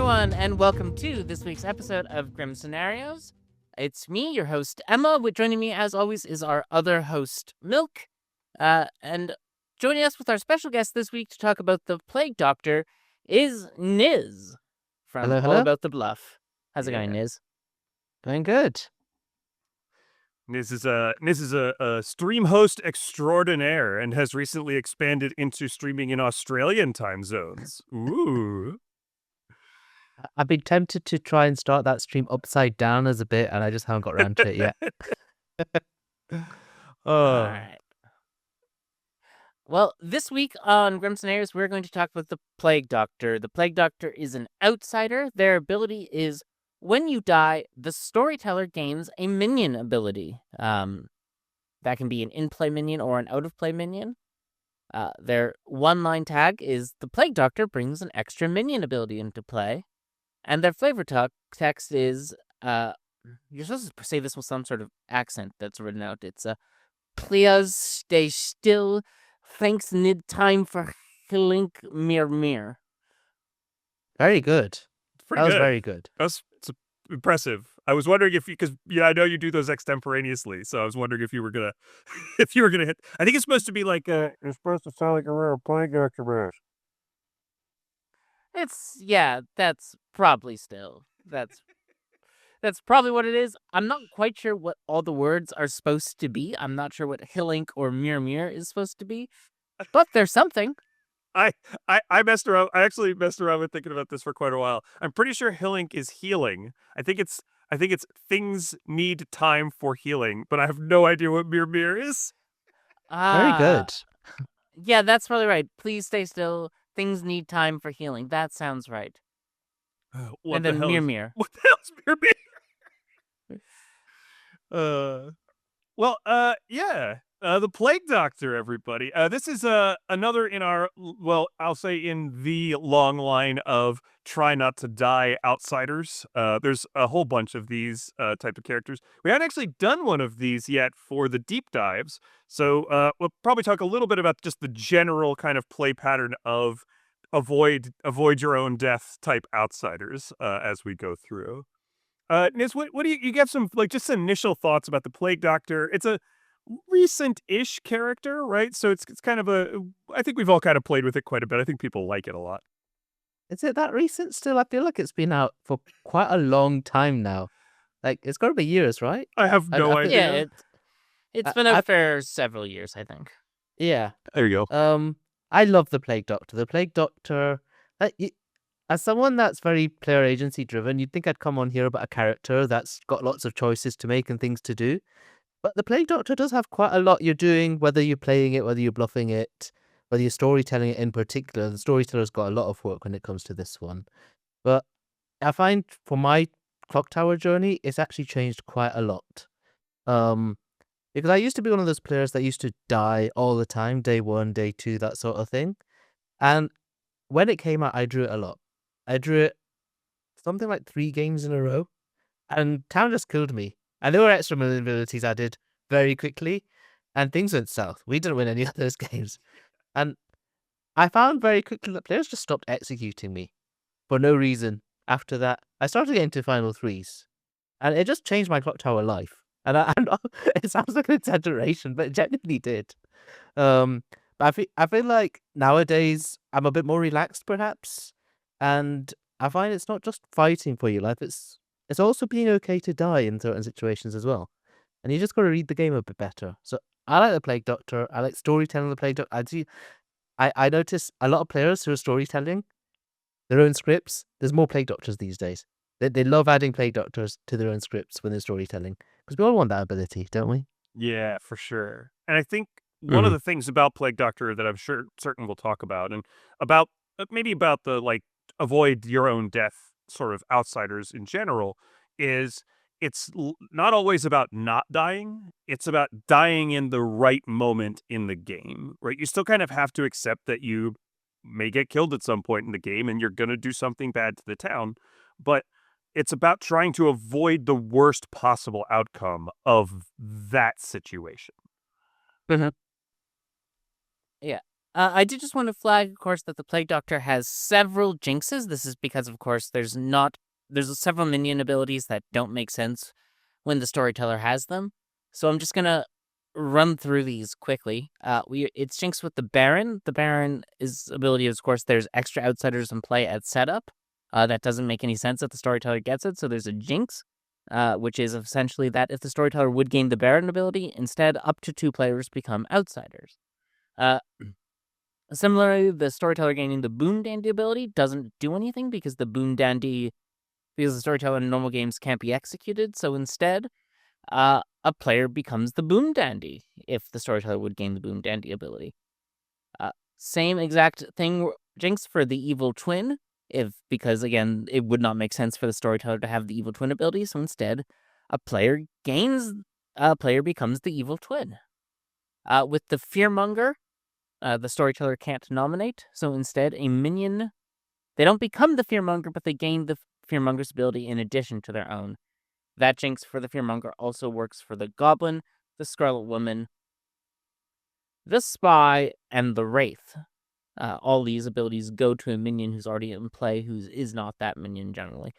everyone, and welcome to this week's episode of Grim Scenarios. It's me, your host, Emma. Joining me, as always, is our other host, Milk. And joining us with our special guest this week to talk about the Plague Doctor is Niz from Hello, All hello. About the Bluff. How's it going, Niz? Going good. Niz is a stream host extraordinaire and has recently expanded into streaming in Australian time zones. Ooh. I've been tempted to try and start that stream upside down as a bit, and I just haven't got around to it yet. All right. Well, this week on Grim Scenarios, we're going to talk about the Plague Doctor. The Plague Doctor is an outsider. Their ability is, when you die, the storyteller gains a minion ability. That can be an in-play minion or an out-of-play minion. Their one-line tag is, the Plague Doctor brings an extra minion ability into play. And their flavor text is, you're supposed to say this with some sort of accent that's written out. It's, please stay still. Thanks need time for Hilink Mir. Very good. Pretty That was good. very good. It's impressive. I was wondering if because I know you do those extemporaneously, so I was wondering if you were gonna hit. I think it's supposed to be like it's supposed to sound like a real Plague Doctor. That's probably still. That's probably what it is. I'm not quite sure what all the words are supposed to be. I'm not sure what Hilink or Mir is supposed to be, but there's something. I messed around. I actually messed around with thinking about this for quite a while. I'm pretty sure Hilink is healing. I think it's things need time for healing, but I have no idea what Mir is. Very good. Yeah, that's probably right. Please stay still. Things need time for healing. That sounds right. What And the then hell Mir. What the hell is Mir? Yeah. The Plague Doctor, everybody. This is another in our, I'll say in the long line of try not to die outsiders. There's a whole bunch of these type of characters. We haven't actually done one of these yet for the deep dives, so we'll probably talk a little bit about just the general kind of play pattern of avoid your own death type outsiders as we go through. Niz, what do you have some just initial thoughts about the Plague Doctor? It's a recent-ish character, right? So it's kind of I think we've all kind of played with it quite a bit. I think people like it a lot. Is it that recent still? I feel like it's been out for quite a long time now. It's got to be years, right? I have no idea. Yeah, it's been out for several years, I think. Yeah. There you go. I love the Plague Doctor. The Plague Doctor, as someone that's very player agency driven, you'd think I'd come on here about a character that's got lots of choices to make and things to do. But the Plague Doctor does have quite a lot you're doing, whether you're playing it, whether you're bluffing it, whether you're storytelling it in particular. The storyteller's got a lot of work when it comes to this one. But I find for my Clocktower journey, it's actually changed quite a lot. Because I used to be one of those players that used to die all the time, day 1, day 2, that sort of thing. And when it came out, I drew it a lot. I drew it something like 3 games in a row. And Town just killed me. And there were extra abilities I did very quickly, and things went south. We didn't win any of those games. And I found very quickly that players just stopped executing me for no reason. After that, I started getting to final 3s, and it just changed my Clocktower life. And it sounds like an exaggeration, but it genuinely did. But I feel like nowadays I'm a bit more relaxed, perhaps, and I find it's not just fighting for your life. It's also being okay to die in certain situations as well. And you just got to read the game a bit better. So I like the Plague Doctor. I like storytelling the Plague Doctor. I notice a lot of players who are storytelling their own scripts. There's more Plague Doctors these days. They love adding Plague Doctors to their own scripts when they're storytelling. Because we all want that ability, don't we? Yeah, for sure. And I think one of the things about Plague Doctor that I'm certain we'll talk about, and about maybe about the avoid your own death sort of outsiders in general, is it's not always about not dying. It's about dying in the right moment in the game, right? You still kind of have to accept that you may get killed at some point in the game and you're going to do something bad to the town, but it's about trying to avoid the worst possible outcome of that situation. Yeah. I did just want to flag, of course, that the Plague Doctor has several jinxes. This is because, of course, there's several minion abilities that don't make sense when the storyteller has them. So I'm just gonna run through these quickly. It's jinxed with the Baron. The Baron is ability is, of course, there's extra outsiders in play at setup. That doesn't make any sense if the storyteller gets it. So there's a jinx, which is essentially that if the storyteller would gain the Baron ability, instead up to 2 players become outsiders. Similarly, the storyteller gaining the Boon Dandy ability doesn't do anything because the storyteller in normal games can't be executed. So instead, a player becomes the Boom Dandy if the storyteller would gain the Boom Dandy ability. Same exact thing, jinx for the Evil Twin, because again, it would not make sense for the storyteller to have the Evil Twin ability. So instead, a player becomes the Evil Twin. With the Fearmonger, the storyteller can't nominate, so instead a minion, they don't become the Fearmonger, but they gain the Fearmonger's ability in addition to their own. That jinx for the Fearmonger also works for the Goblin, the Scarlet Woman, the Spy, and the Wraith. All these abilities go to a minion who's already in play, who is not that minion generally.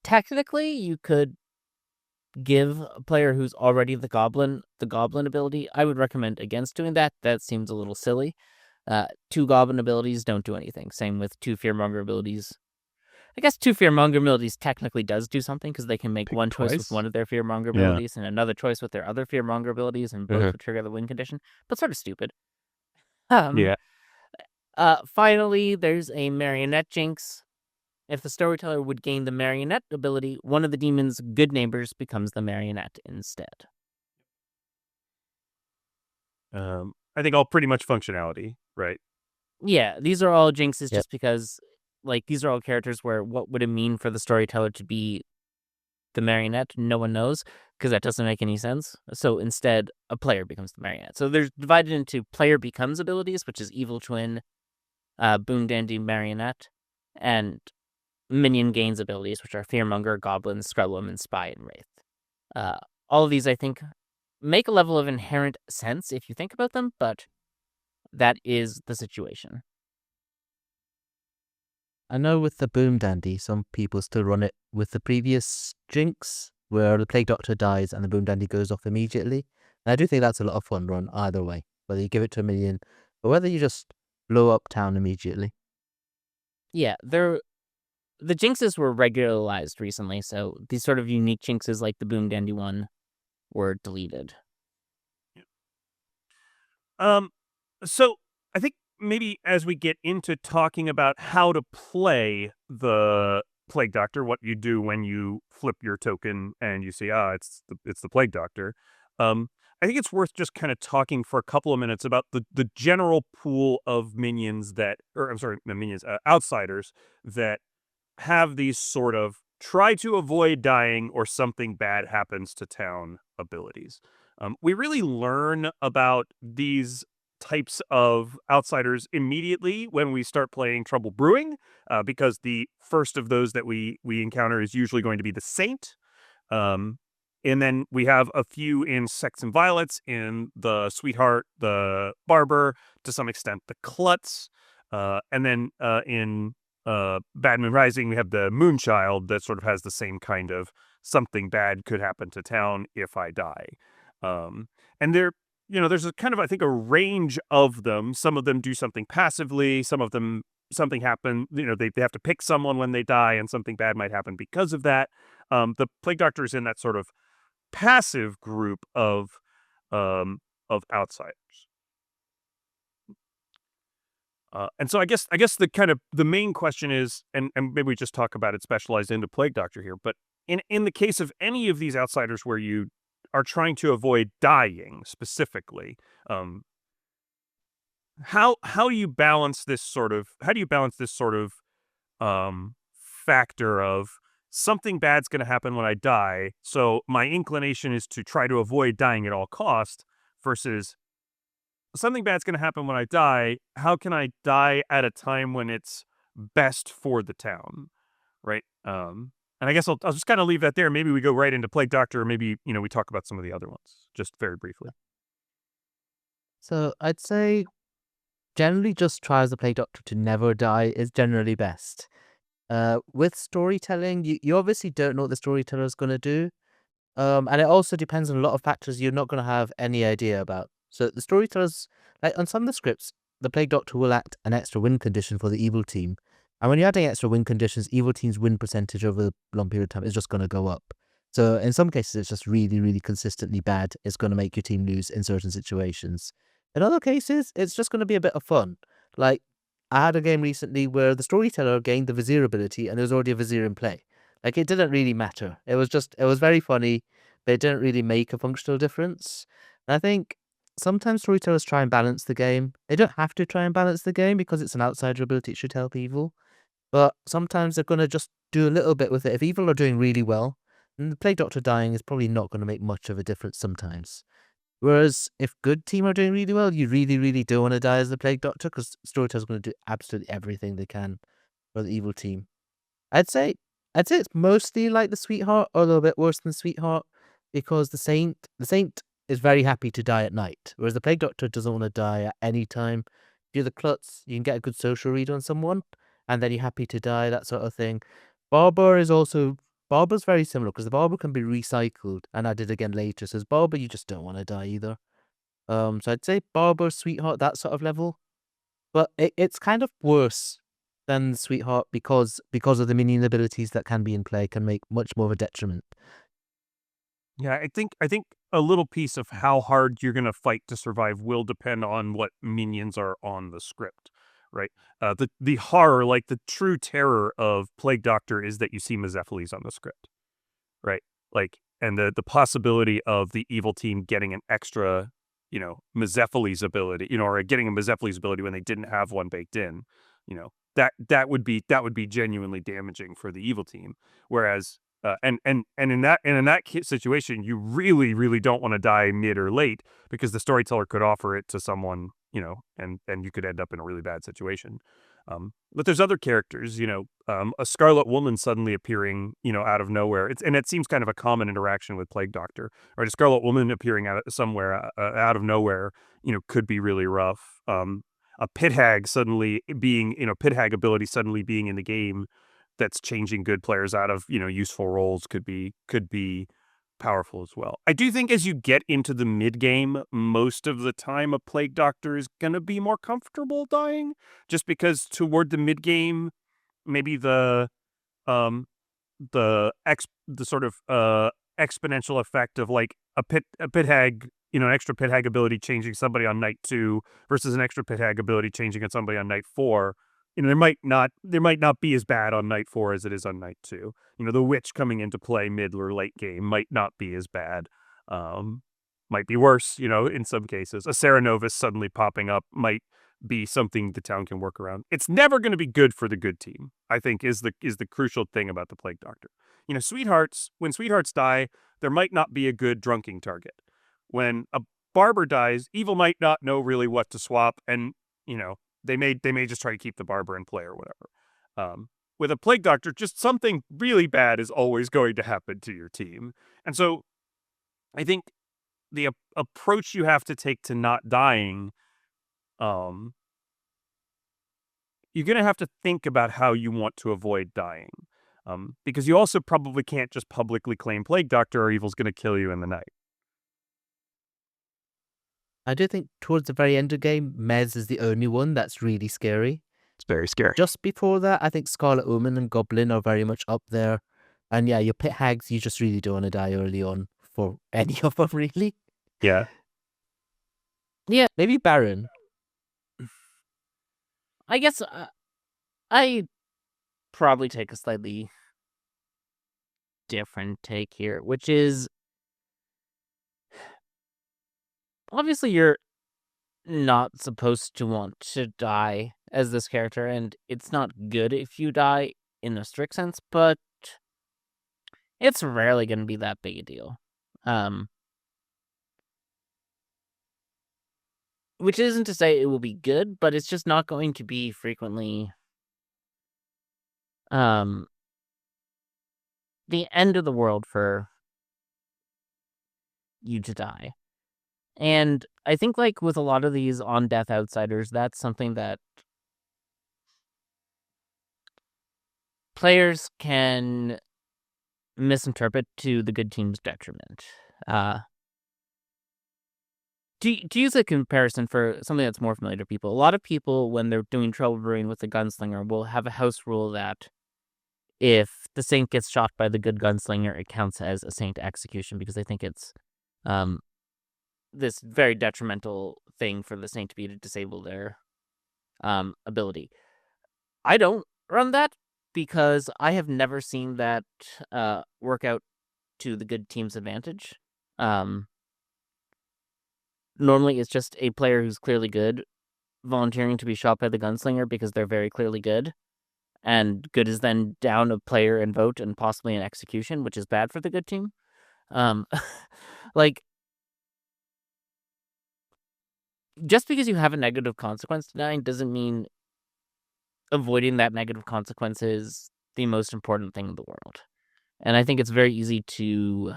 Technically, you could give a player who's already the Goblin ability. I would recommend against doing that. That seems a little silly. 2 Goblin abilities don't do anything. Same with 2 Fearmonger abilities. I guess 2 Fearmonger abilities technically does do something because they can make Pick one choice with twice? one of their Fearmonger Yeah. abilities and another choice with their other Fearmonger abilities, and both would trigger the win condition, but sort of stupid. Yeah. Finally, there's a Marionette jinx. If the storyteller would gain the Marionette ability, one of the demon's good neighbors becomes the Marionette instead. I think all pretty much functionality, right? Yeah, these are all jinxes Yep. just because, these are all characters where what would it mean for the storyteller to be the Marionette? No one knows, because that doesn't make any sense. So instead, a player becomes the Marionette. So they're divided into player becomes abilities, which is Evil Twin, Boon Dandy, Marionette, and minion gains abilities, which are Fearmonger, Goblin, Scarlet, Spy, and Wraith. All of these, I think, make a level of inherent sense if you think about them, but that is the situation. I know with the Boom Dandy, some people still run it with the previous jinx, where the Plague Doctor dies and the Boom Dandy goes off immediately. And I do think that's a lot of fun run either way, whether you give it to a minion or whether you just blow up town immediately. Yeah, the jinxes were regularized recently, so these sort of unique jinxes like the Boom Dandy one were deleted. So I think maybe as we get into talking about how to play the Plague Doctor, what you do when you flip your token and you see, it's the Plague Doctor. I think it's worth just kind of talking for a couple of minutes about the general pool of minions outsiders that have these sort of try to avoid dying or something bad happens to town abilities. We really learn about these types of outsiders immediately when we start playing Trouble Brewing, because the first of those that we encounter is usually going to be the Saint. And then we have a few in Sex and Violets, in the Sweetheart, the Barber, to some extent the Klutz, and then in Bad Moon Rising, we have the Moonchild that sort of has the same kind of something bad could happen to town if I die. And there's a kind of, I think, a range of them. Some of them do something passively. Some of them, something happen, they have to pick someone when they die and something bad might happen because of that. The Plague Doctor is in that sort of passive group of outsiders. And so I guess the kind of the main question is, and maybe we just talk about it specialized into Plague Doctor here, but in the case of any of these outsiders where you are trying to avoid dying specifically, how do you balance this sort of factor of something bad's going to happen when I die, so my inclination is to try to avoid dying at all costs, versus something bad's going to happen when I die. How can I die at a time when it's best for the town, right? And I guess I'll just kind of leave that there. Maybe we go right into Plague Doctor, or maybe we talk about some of the other ones just very briefly. So I'd say generally just try as the Plague Doctor to never die is generally best. With storytelling, you obviously don't know what the storyteller is going to do. And it also depends on a lot of factors you're not going to have any idea about. So the storytellers, like on some of the scripts, the Plague Doctor will act an extra win condition for the evil team. And when you're adding extra win conditions, evil team's win percentage over a long period of time is just going to go up. So in some cases, it's just really, really consistently bad. It's going to make your team lose in certain situations. In other cases, it's just going to be a bit of fun. Like, I had a game recently where the storyteller gained the Vizier ability and there was already a Vizier in play. Like, it didn't really matter. It was very funny, but it didn't really make a functional difference. And I think sometimes storytellers try and balance the game. They don't have to try and balance the game because it's an outsider ability, it should help evil. But sometimes they're going to just do a little bit with it. If evil are doing really well, then the Plague Doctor dying is probably not going to make much of a difference sometimes. Whereas if good team are doing really well, you really, really do want to die as the Plague Doctor because storytellers are going to do absolutely everything they can for the evil team. I'd say I'd say it's mostly like the Sweetheart, or a little bit worse than Sweetheart, because the Saint is very happy to die at night, whereas the Plague Doctor doesn't want to die at any time. If you're the Klutz, you can get a good social read on someone, and then you're happy to die, that sort of thing. Barber's very similar because the Barber can be recycled and added again later. So as Barber, you just don't want to die either. So I'd say Barber, Sweetheart, that sort of level. But it's kind of worse than Sweetheart because of the minion abilities that can be in play can make much more of a detriment. Yeah, I think a little piece of how hard you're gonna fight to survive will depend on what minions are on the script, right? The horror, like the true terror of Plague Doctor, is that you see Mezephiles on the script, right? Like, and the possibility of the evil team getting an extra, Mezephiles ability, or getting a Mezephiles ability when they didn't have one baked in, that would be genuinely damaging for the evil team. Whereas, and in that situation, you really, really don't want to die mid or late because the storyteller could offer it to someone, and you could end up in a really bad situation. But there's other characters, a Scarlet Woman suddenly appearing, out of nowhere. It seems kind of a common interaction with Plague Doctor, right? A Scarlet Woman appearing out of somewhere, out of nowhere, could be really rough. A Pit Hag suddenly being, Pit Hag ability suddenly being in the game that's changing good players out of, useful roles could be powerful as well. I do think as you get into the mid game, most of the time a Plague Doctor is gonna be more comfortable dying, just because toward the mid game, maybe um the sort of exponential effect of like a pit hag, an extra pit hag ability changing somebody on night 2 versus an extra pit hag ability changing on somebody on night 4. There might not be as bad on night 4 as it is on night 2. The witch coming into play mid or late game might not be as bad. Um might be worse, in some cases. A Serenovus suddenly popping up might be something the town can work around. It's never going to be good for the good team, I think, is the crucial thing about the Plague Doctor. When sweethearts die, there might not be a good drunking target. When a barber dies, evil might not know really what to swap, and they may just try to keep the barber in play or whatever. With a Plague Doctor, just something really bad is always going to happen to your team, and so I think the approach you have to take to not dying, um, you're going to have to think about how you want to avoid dying. Because you also probably can't just publicly claim Plague Doctor or evil's going to kill you in the night. I do think towards the very end of the game, Mez is the only one that's really scary. It's very scary. Just before that, I think Scarlet Woman and Goblin are very much up there. And yeah, your pit hags, you just really don't want to die early on for any of them, really. Yeah. Yeah, Maybe Baron. I guess I probably take a slightly different take here, which is obviously you're not supposed to want to die as this character, and it's not good if you die in a strict sense, but it's rarely going to be that big a deal. Which isn't to say it will be good, but it's just not going to be frequently the end of the world for you to die. And I think, like, with a lot of these on-death outsiders, that's something that players can misinterpret to the good team's detriment. To use a comparison for something that's more familiar to people, a lot of people, when they're doing trouble brewing with the gunslinger, will have a house rule that if the saint gets shot by the good gunslinger, it counts as a saint execution because they think it's um, this very detrimental thing for the saint to be to disable their ability. I don't run that because I have never seen that work out to the good team's advantage. Normally, it's just a player who's clearly good volunteering to be shot by the gunslinger because they're very clearly good. And good is then down a player and vote and possibly an execution, which is bad for the good team. Um, like, just because you have a negative consequence to dying doesn't mean avoiding that negative consequence is the most important thing in the world. And I think it's very easy to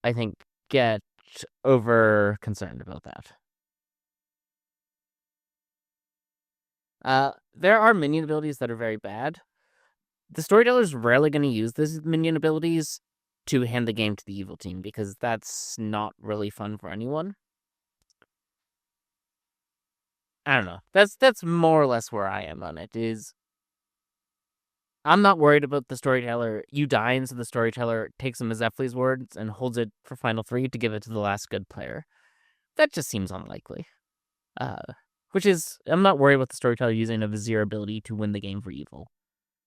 I think, get over concerned about that. There are minion abilities that are very bad. The storyteller's rarely going to use these minion abilities to hand the game to the evil team because that's not really fun for anyone. I don't know. That's more or less where I am on it. I'm not worried about the storyteller. You die, and so the storyteller takes him as Zephley's words and holds it for Final 3 to give it to the last good player. That just seems unlikely. Which is, I'm not worried about the storyteller using a Vizier ability to win the game for evil,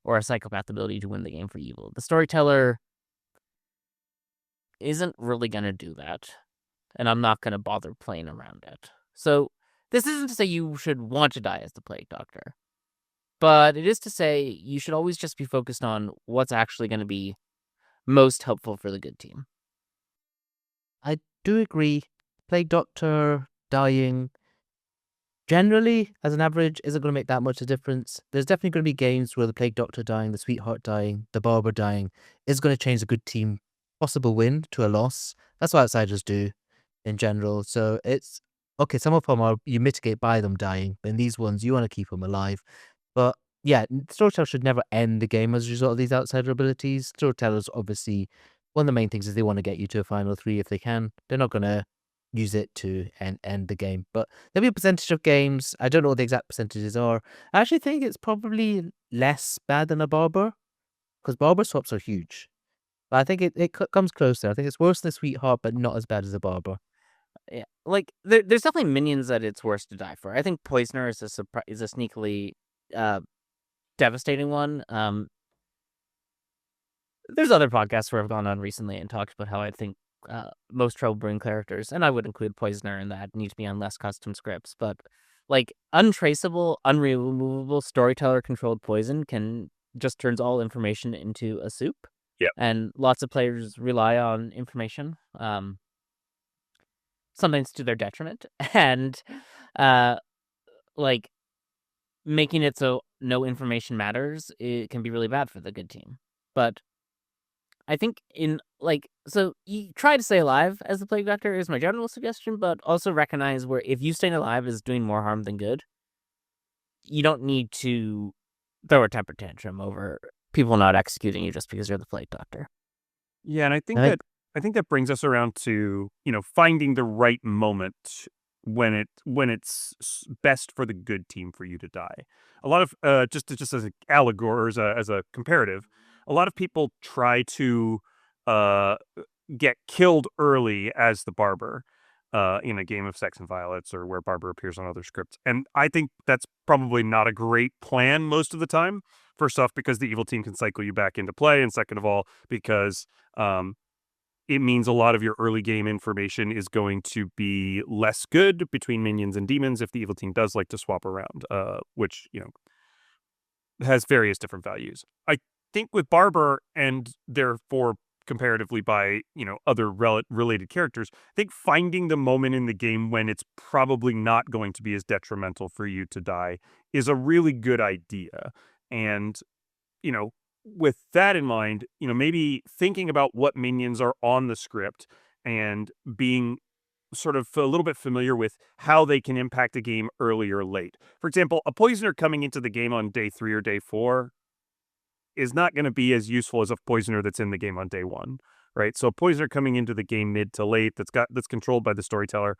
or a Psychopath ability to win the game for evil. The storyteller isn't really going to do that, and I'm not going to bother playing around it. So, this isn't to say you should want to die as the Plague Doctor, but it is to say you should always just be focused on what's actually going to be most helpful for the good team. I do agree. Plague Doctor dying, generally, as an average, isn't going to make that much a difference. There's definitely going to be games where the Plague Doctor dying, the Sweetheart dying, the Barber dying is going to change a good team possible win to a loss. That's what outsiders do in general. So it's okay. Some of them are you mitigate by them dying, but in these ones you want to keep them alive. But yeah, Storyteller should never end the game as a result of these outsider abilities. Storytellers obviously one of the main things is they want to get you to a final 3 if they can. They're not going to use it to end the game. But there'll be a percentage of games. I don't know what the exact percentages are. I actually think it's probably less bad than a Barber because Barber swaps are huge. But I think it comes closer. I think it's worse than a Sweetheart, but not as bad as a Barber. Yeah, like there's definitely minions that it's worse to die for. I think Poisoner is a sneakily devastating one. There's other podcasts where I've gone on recently and talked about how I think most trouble brewing characters, and I would include Poisoner in that, need to be on less custom scripts. But like untraceable, unremovable storyteller controlled poison can just turns all information into a soup. Yep. And lots of players rely on information. Sometimes to their detriment, and like making it so no information matters, it can be really bad for the good team. But I think so you try to stay alive as the Plague Doctor is my general suggestion, but also recognize where if you staying alive is doing more harm than good, you don't need to throw a temper tantrum over people not executing you just because you're the Plague Doctor. Yeah, and I think that brings us around to, finding the right moment when it's best for the good team for you to die. A lot of just as an allegory or as a comparative, a lot of people try to get killed early as the Barber in a game of Sex and Violets or where Barber appears on other scripts. And I think that's probably not a great plan most of the time. First off, because the evil team can cycle you back into play, and second of all, because it means a lot of your early game information is going to be less good between minions and demons if the evil team does like to swap around, which, has various different values. I think with Barber, and therefore comparatively by, other related characters, I think finding the moment in the game when it's probably not going to be as detrimental for you to die is a really good idea. And, with that in mind, maybe thinking about what minions are on the script and being sort of a little bit familiar with how they can impact a game early or late. For example, a poisoner coming into the game on day 3 or day 4 is not going to be as useful as a poisoner that's in the game on day 1, right? So a poisoner coming into the game mid to late that's controlled by the storyteller,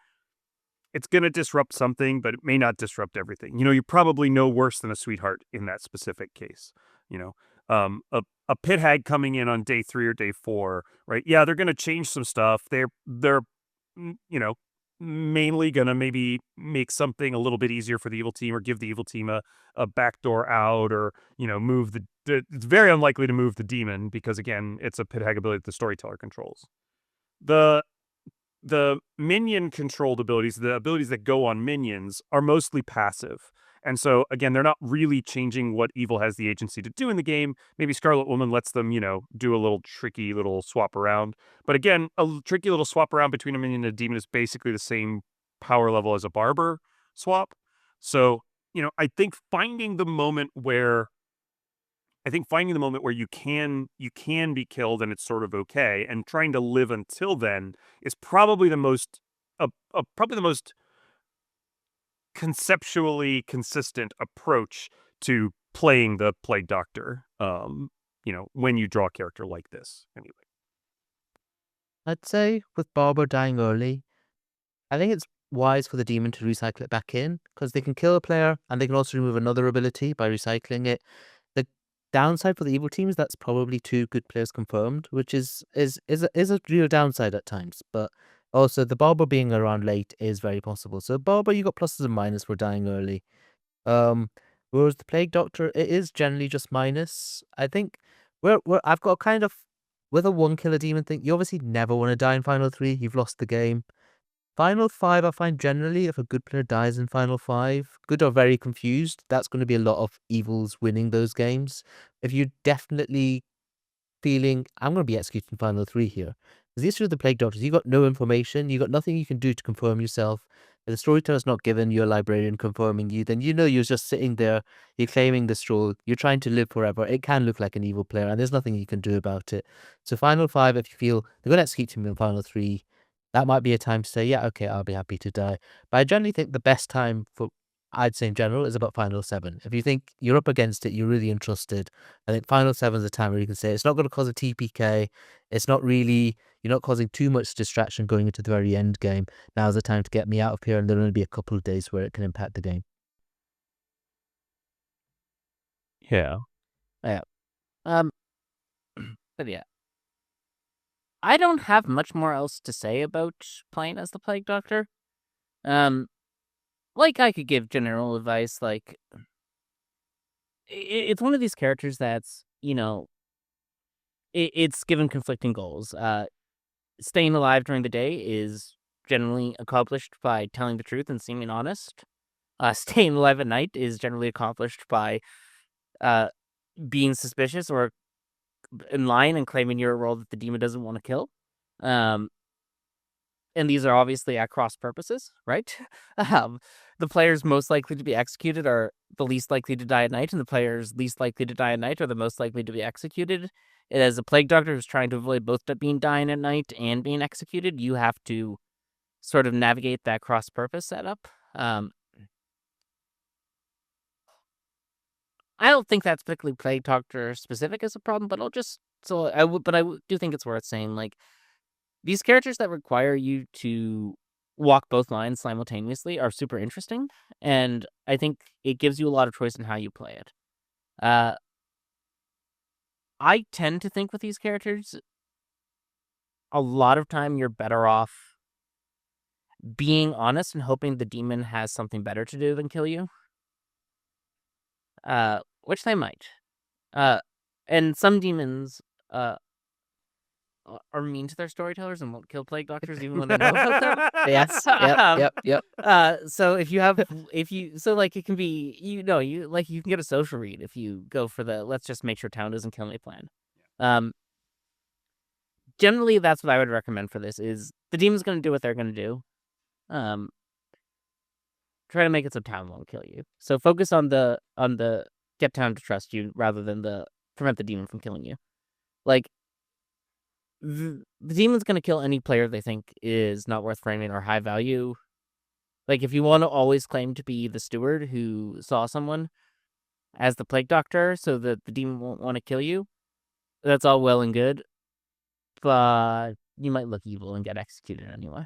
it's going to disrupt something, but it may not disrupt everything. You're probably no worse than a sweetheart in that specific case. You know, a pit hag coming in on day 3 or day 4, right? Yeah, they're going to change some stuff. They're mm, you know mainly going to maybe make something a little bit easier for the evil team, or give the evil team a backdoor out, or move it's very unlikely to move the demon, because again, it's a pit hag ability that the storyteller controls. The the minion controlled abilities, the abilities that go on minions, are mostly passive. And so, again, they're not really changing what evil has the agency to do in the game. Maybe Scarlet Woman lets them, do a little tricky little swap around. But again, tricky little swap around between a minion and a demon is basically the same power level as a barber swap. So, I think finding the moment where you can be killed and it's sort of okay, and trying to live until then is probably the most conceptually consistent approach to playing the Plague Doctor. When you draw a character like this, anyway. I'd say with Barber dying early, I think it's wise for the demon to recycle it back in, because they can kill a player and they can also remove another ability by recycling it. The downside for the evil team is that's probably 2 good players confirmed, which is a real downside at times. But also the Barber being around late is very possible. So Barber, you got pluses and minuses for dying early. Whereas the Plague Doctor, it is generally just minus. I think I've got kind of, with a 1 killer demon thing, you obviously never want to die in Final 3. You've lost the game. Final 5, I find generally, if a good player dies in Final 5, good or very confused, that's going to be a lot of evils winning those games. If you're definitely feeling, I'm going to be executing Final 3 here. Because the issue with the Plague Doctors, you got no information, you got nothing you can do to confirm yourself. If the storyteller's not given you a librarian confirming you, then you're just sitting there, you're claiming this role, you're trying to live forever. It can look like an evil player, and there's nothing you can do about it. So Final 5, if you feel they're going to execute him in Final 3, that might be a time to say, yeah, okay, I'll be happy to die. But I generally think the best time for, I'd say in general, is about Final 7. If you think you're up against it, you're really entrusted, I think Final 7 is a time where you can say it's not going to cause a TPK. It's not really, you're not causing too much distraction going into the very end game. Now's the time to get me out of here, and there'll only be a couple of days where it can impact the game. Yeah. Yeah. But yeah. I don't have much more else to say about playing as the Plague Doctor. Like, I could give general advice, like, it's one of these characters that's, it's given conflicting goals. Staying alive during the day is generally accomplished by telling the truth and seeming honest. Staying alive at night is generally accomplished by being suspicious or in line and claiming you're a role that the demon doesn't want to kill. And these are obviously at cross purposes, right? The players most likely to be executed are the least likely to die at night, and the players least likely to die at night are the most likely to be executed. And as a Plague Doctor who's trying to avoid both being dying at night and being executed, you have to sort of navigate that cross purpose setup. I don't think that's particularly Plague Doctor specific as a problem, but I do think it's worth saying, like, these characters that require you to walk both lines simultaneously are super interesting, and I think it gives you a lot of choice in how you play it. I tend to think with these characters, a lot of time you're better off being honest and hoping the demon has something better to do than kill you. Which they might. And some demons are mean to their storytellers and won't kill Plague Doctors even when they know about them. Yes. Yep. So if you like, it can be, you can get a social read if you go for the let's just make sure town doesn't kill me plan. Generally that's what I would recommend for this, is the demon's going to do what they're going to do. Try to make it so town won't kill you. So focus on the get town to trust you rather than the prevent the demon from killing you. Like, the demon's going to kill any player they think is not worth framing or high value. Like, if you want to always claim to be the steward who saw someone as the plague doctor so that the demon won't want to kill you, that's all well and good, but you might look evil and get executed anyway.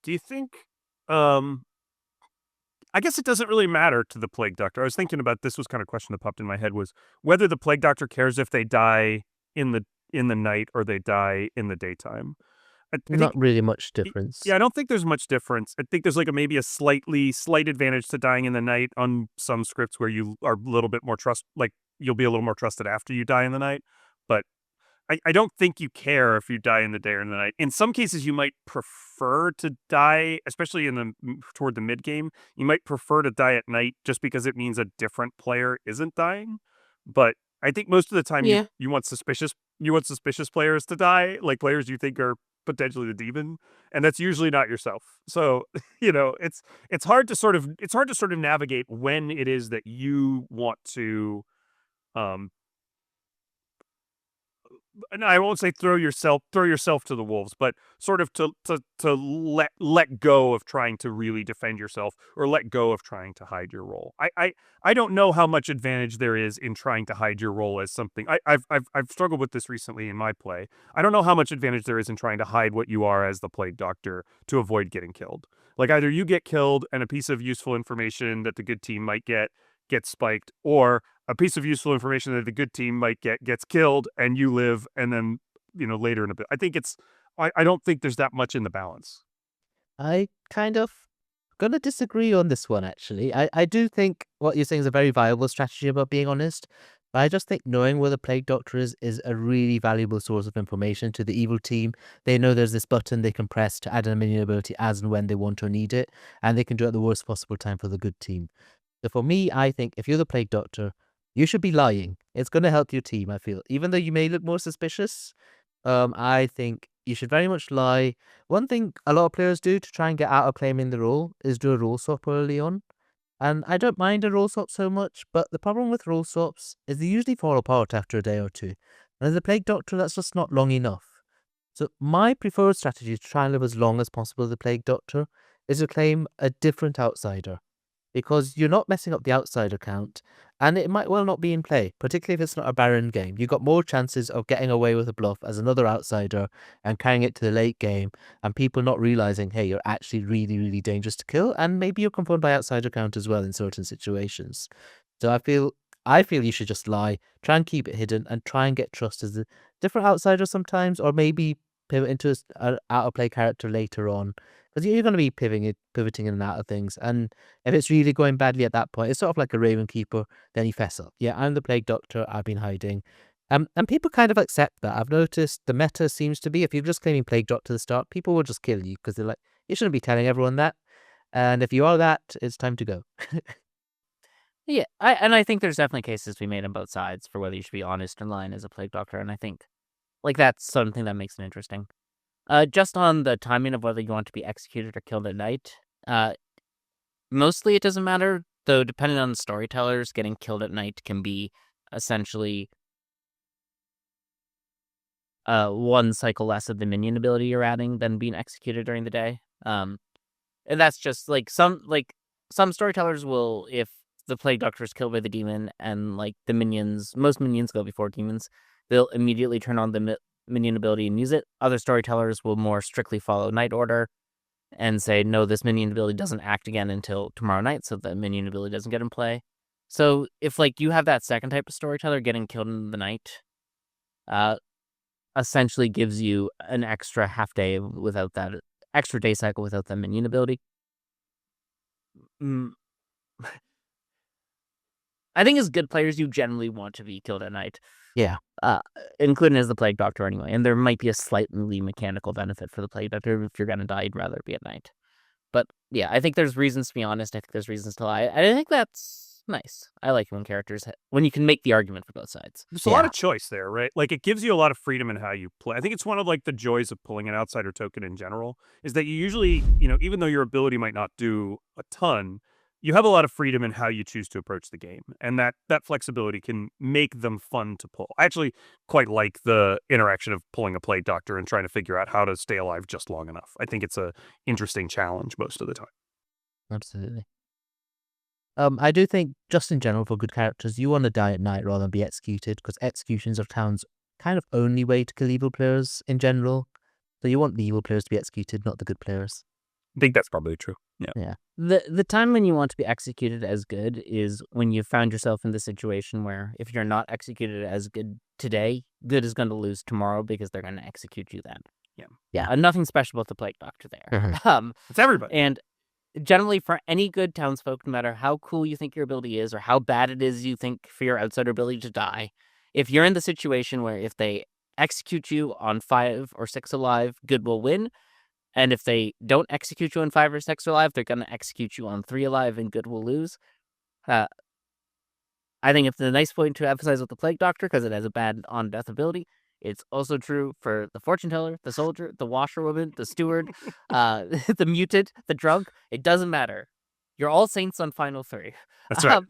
Do you think, I guess it doesn't really matter to the plague doctor. I was thinking about this was kind of a question that popped in my head was whether the plague doctor cares if they die in the night or they die in the daytime. I think Not really much difference. yeah, I don't think there's much difference. I think there's like maybe a slight advantage to dying in the night on some scripts where you are a little bit more you'll be a little more trusted after you die in the night. But I don't think you care if you die in the day or in the night. In some cases, you might prefer to die, especially toward the mid game. You might prefer to die at night just because it means a different player isn't dying. But I think most of the time Yeah. you want suspicious players to die, like players you think are potentially the demon, and that's usually not yourself. So it's hard to sort of navigate when it is that you want to um and I won't say throw yourself to the wolves, but sort of to let go of trying to really defend yourself or let go of trying to hide your role. I don't know how much advantage there is in trying to hide your role as something. I've struggled with this recently in my play. I don't know how much advantage there is in trying to hide what you are as the plague doctor to avoid getting killed. Like either you get killed and a piece of useful information that the good team might gets spiked, or a piece of useful information that the good team might gets killed and you live, and then later in a bit. I think I don't think there's that much in the balance. I kind of gonna disagree on this one, actually. I do think what you're saying is a very viable strategy, about being honest. But I just think knowing where the Plague Doctor is a really valuable source of information to the evil team. They know there's this button they can press to add a minion ability as and when they want or need it, and they can do it at the worst possible time for the good team. So for me, I think if you're the Plague Doctor, you should be lying. It's going to help your team, I feel. Even though you may look more suspicious, I think you should very much lie. One thing a lot of players do to try and get out of claiming the role is do a role swap early on. And I don't mind a role swap so much, but the problem with role swaps is they usually fall apart after a day or two. And as a Plague Doctor, that's just not long enough. So my preferred strategy to try and live as long as possible as the Plague Doctor is to claim a different outsider, because you're not messing up the outsider count, and it might well not be in play, particularly if it's not a Baron game. You've got more chances of getting away with a bluff as another outsider and carrying it to the late game, and people not realizing, hey, you're actually really, really dangerous to kill, and maybe you're confirmed by outsider count as well in certain situations. So I feel you should just lie, try and keep it hidden, and try and get trust as a different outsider sometimes, or maybe pivot into an out of play character later on, because you're going to be pivoting in and out of things. And if it's really going badly at that point, it's sort of like a Raven Keeper, then you fess up. Yeah, I'm the Plague Doctor, I've been hiding. And people kind of accept that. I've noticed the meta seems to be, if you're just claiming Plague Doctor to the start, people will just kill you, because they're like, you shouldn't be telling everyone that. And if you are that, it's time to go. Yeah, I think there's definitely cases to be made on both sides for whether you should be honest and lying as a plague doctor, and I think that's something that makes it interesting. Just on the timing of whether you want to be executed or killed at night, mostly it doesn't matter, though depending on the storytellers, getting killed at night can be essentially one cycle less of the minion ability you're adding than being executed during the day. And that's just some storytellers will, if the plague doctor is killed by the demon and most minions go before demons, they'll immediately turn on the minion ability and use it. Other storytellers will more strictly follow night order and say, no, this minion ability doesn't act again until tomorrow night, so the minion ability doesn't get in play. So if you have that second type of storyteller, getting killed in the night essentially gives you an extra half day without that extra day cycle without the minion ability. I think as good players, you generally want to be killed at night. Yeah. Including as the Plague Doctor anyway. And there might be a slightly mechanical benefit for the Plague Doctor. If you're going to die, you'd rather be at night. But yeah, I think there's reasons to be honest. I think there's reasons to lie. I think that's nice. I like when you can make the argument for both sides. There's a lot of choice there, right? Like, it gives you a lot of freedom in how you play. I think it's one of the joys of pulling an outsider token in general, is that you usually, even though your ability might not do a ton, you have a lot of freedom in how you choose to approach the game, and that flexibility can make them fun to pull. I actually quite like the interaction of pulling a Plague Doctor and trying to figure out how to stay alive just long enough. I think it's a interesting challenge most of the time. Absolutely. I do think, just in general, for good characters, you want to die at night rather than be executed, because executions are town's kind of only way to kill evil players in general. So you want the evil players to be executed, not the good players. I think that's probably true. Yeah. Yeah. The time when you want to be executed as good is when you found yourself in the situation where if you're not executed as good today, good is going to lose tomorrow because they're going to execute you then. Yeah. Nothing special about the Plague Doctor there. It's everybody. And generally, for any good townsfolk, no matter how cool you think your ability is or how bad it is you think for your outsider ability to die, if you're in the situation where if they execute you on 5 or 6 alive, good will win. And if they don't execute you on 5 or 6 alive, they're going to execute you on 3 alive and good will lose. I think it's a nice point to emphasize with the Plague Doctor because it has a bad on-death ability. It's also true for the fortune teller, the soldier, the washerwoman, the steward, the mutant, the drunk. It doesn't matter. You're all saints on Final 3. That's right.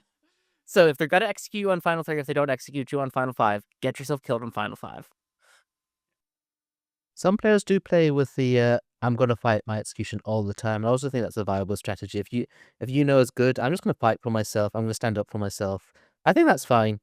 So if they're going to execute you on Final 3, if they don't execute you on Final 5, get yourself killed on Final 5. Some players do play with the I'm going to fight my execution all the time. I also think that's a viable strategy. If you know it's good, I'm just going to fight for myself. I'm going to stand up for myself. I think that's fine.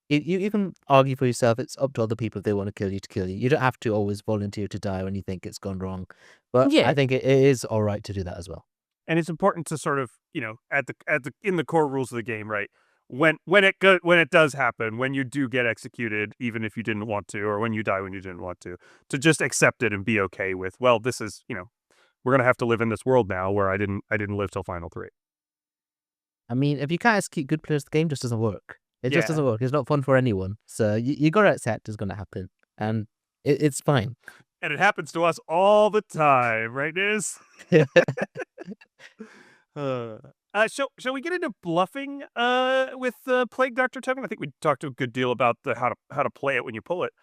You can argue for yourself. It's up to other people if they want to kill you to kill you. You don't have to always volunteer to die when you think it's gone wrong. But Yeah. I think it is all right to do that as well. And it's important to sort of, in the core rules of the game, right? When it does happen, when you do get executed, even if you didn't want to, or when you die when you didn't want to just accept it and be okay with, well, this is, we're gonna have to live in this world now where I didn't live till Final 3. I mean, if you can't execute good players, the game just doesn't work. It just Yeah. doesn't work. It's not fun for anyone. So you got to accept it's going to happen. And it's fine. And it happens to us all the time, right, Niz? Shall we get into bluffing with the Plague Doctor token? I think we talked a good deal about how to play it when you pull it.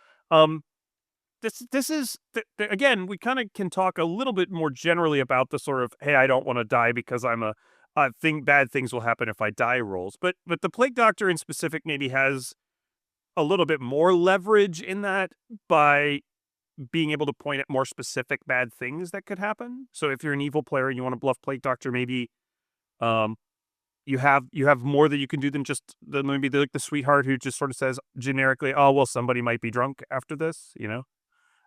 This is again, we kind of can talk a little bit more generally about the sort of, hey, I don't want to die because bad things will happen if I die rolls. But the Plague Doctor in specific maybe has a little bit more leverage in that by being able to point at more specific bad things that could happen. So if you're an evil player and you want to bluff Plague Doctor, maybe you have more that you can do than maybe the sweetheart who just sort of says generically, oh, well, somebody might be drunk after this, I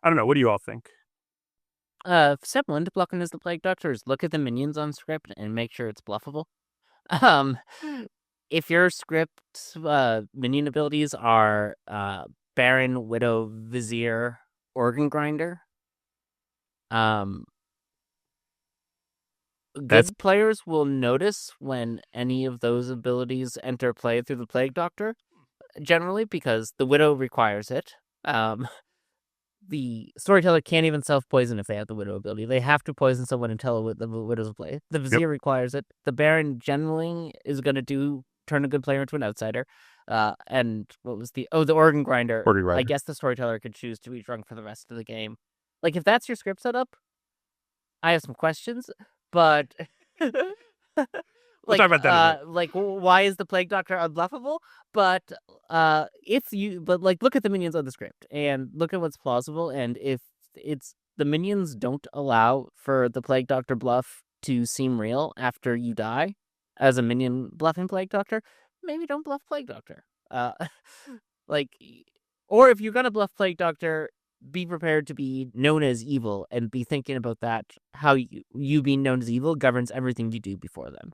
don't know. What do you all think? Step 1 to bluffing as the Plague Doctor is look at the minions on script and make sure it's bluffable. If your script minion abilities are Baron, Widow, Vizier, Organ Grinder, good players will notice when any of those abilities enter play through the Plague Doctor, generally, because the Widow requires it. The storyteller can't even self-poison if they have the Widow ability. They have to poison someone and tell the Widow's play. The Vizier requires it. The Baron generally is going to turn a good player into an outsider. And what was the Organ Grinder? I guess the storyteller could choose to be drunk for the rest of the game. Like, if that's your script setup, I have some questions, but... We'll talk about that in a minute. Why is the Plague Doctor unbluffable? But look at the minions on the script and look at what's plausible. And if the minions don't allow for the Plague Doctor bluff to seem real after you die as a minion bluffing Plague Doctor, maybe don't bluff Plague Doctor. Or if you're gonna bluff Plague Doctor, be prepared to be known as evil and be thinking about that. How you being known as evil governs everything you do before then.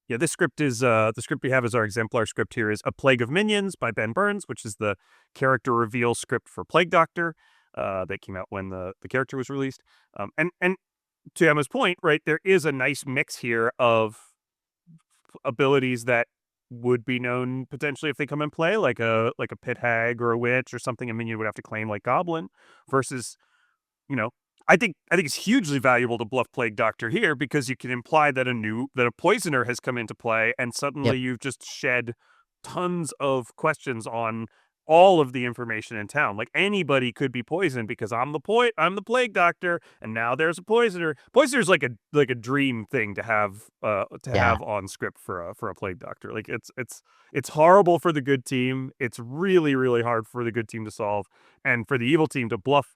Yeah, this script is the script we have as our exemplar script here is A Plague of Minions by Ben Burns, which is the character reveal script for Plague Doctor that came out when the character was released. And to Emma's point, right, there is a nice mix here of abilities that would be known potentially if they come in play, like a pit hag or a witch or something a minion would have to claim like Goblin, versus, I think it's hugely valuable to bluff Plague Doctor here because you can imply that a poisoner has come into play, and suddenly you've just shed tons of questions on all of the information in town. Like anybody could be poisoned because I'm the plague doctor, and now there's a poisoner. Poisoner's like a dream thing to have Yeah. on script for a plague doctor. Like it's horrible for the good team. It's really really hard for the good team to solve, and for the evil team to bluff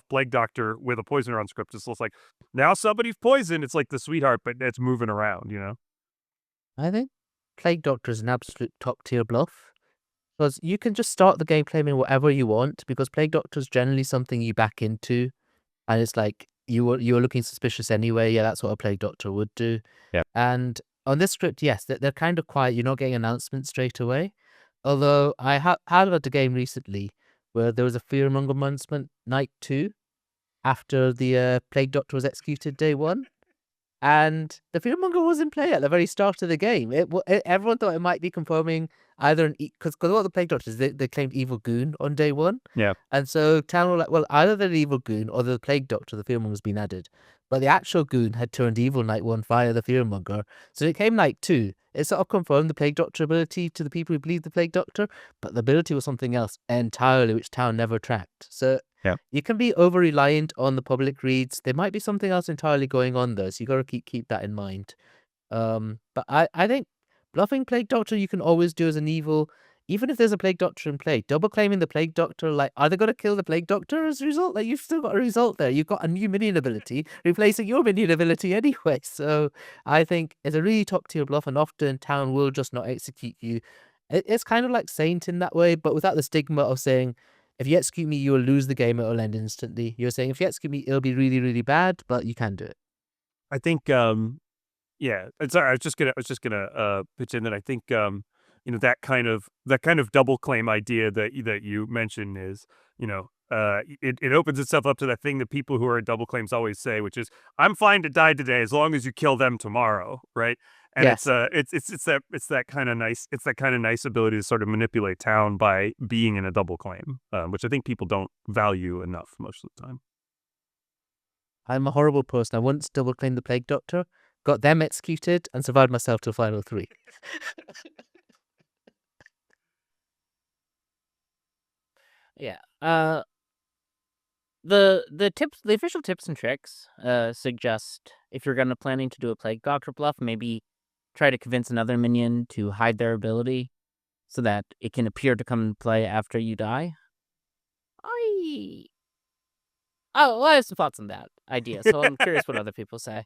plague doctor with a poisoner on script. It's just like now somebody's poisoned. It's like the sweetheart, but it's moving around. You know. I think Plague Doctor is an absolute top tier bluff. Because you can just start the game claiming whatever you want, because Plague Doctor is generally something you back into, and it's like you were looking suspicious anyway. Yeah, that's what a Plague Doctor would do. Yeah. And on this script, yes, they're kind of quiet. You're not getting announcements straight away. Although I had a game recently where there was a fearmonger announcement night 2 after the Plague Doctor was executed day 1. And the fearmonger was in play at the very start of the game. Everyone thought it might be confirming either an because what the plague doctors they claimed evil goon on day 1. Yeah. And so town were like, well, either the evil goon or the plague doctor, the fearmonger's been added. But the actual goon had turned evil night 1 via the fearmonger. So it came night 2. It sort of confirmed the plague doctor ability to the people who believed the plague doctor, but the ability was something else entirely, which town never tracked. So Yeah. you can be over reliant on the public reads. There might be something else entirely going on though, so you got to keep that in mind. But I think bluffing Plague Doctor you can always do as an evil, even if there's a Plague Doctor in play. Double claiming the Plague Doctor, like, are they going to kill the Plague Doctor as a result? Like, you've still got a result there. You've got a new minion ability replacing your minion ability anyway. So I think it's a really top tier bluff, and often town will just not execute you. It's kind of like Saint in that way, but without the stigma of saying, if you execute me, you will lose the game, it will end instantly. You're saying, if you execute me, it'll be really, really bad, but you can do it. I think yeah, sorry, I was just gonna pitch in that I think that kind of double claim idea that you mentioned is, it opens itself up to that thing that people who are in double claims always say, which is, I'm fine to die today as long as you kill them tomorrow, right? And Yes. it's that kind of nice ability to sort of manipulate town by being in a double claim, which I think people don't value enough most of the time. I'm a horrible person. I once double claimed the Plague Doctor, got them executed, and survived myself to final 3. Yeah. The official tips and tricks suggest if you're gonna planning to do a plague doctor bluff, maybe try to convince another minion to hide their ability so that it can appear to come in play after you die. I have some thoughts on that idea, so I'm curious what other people say.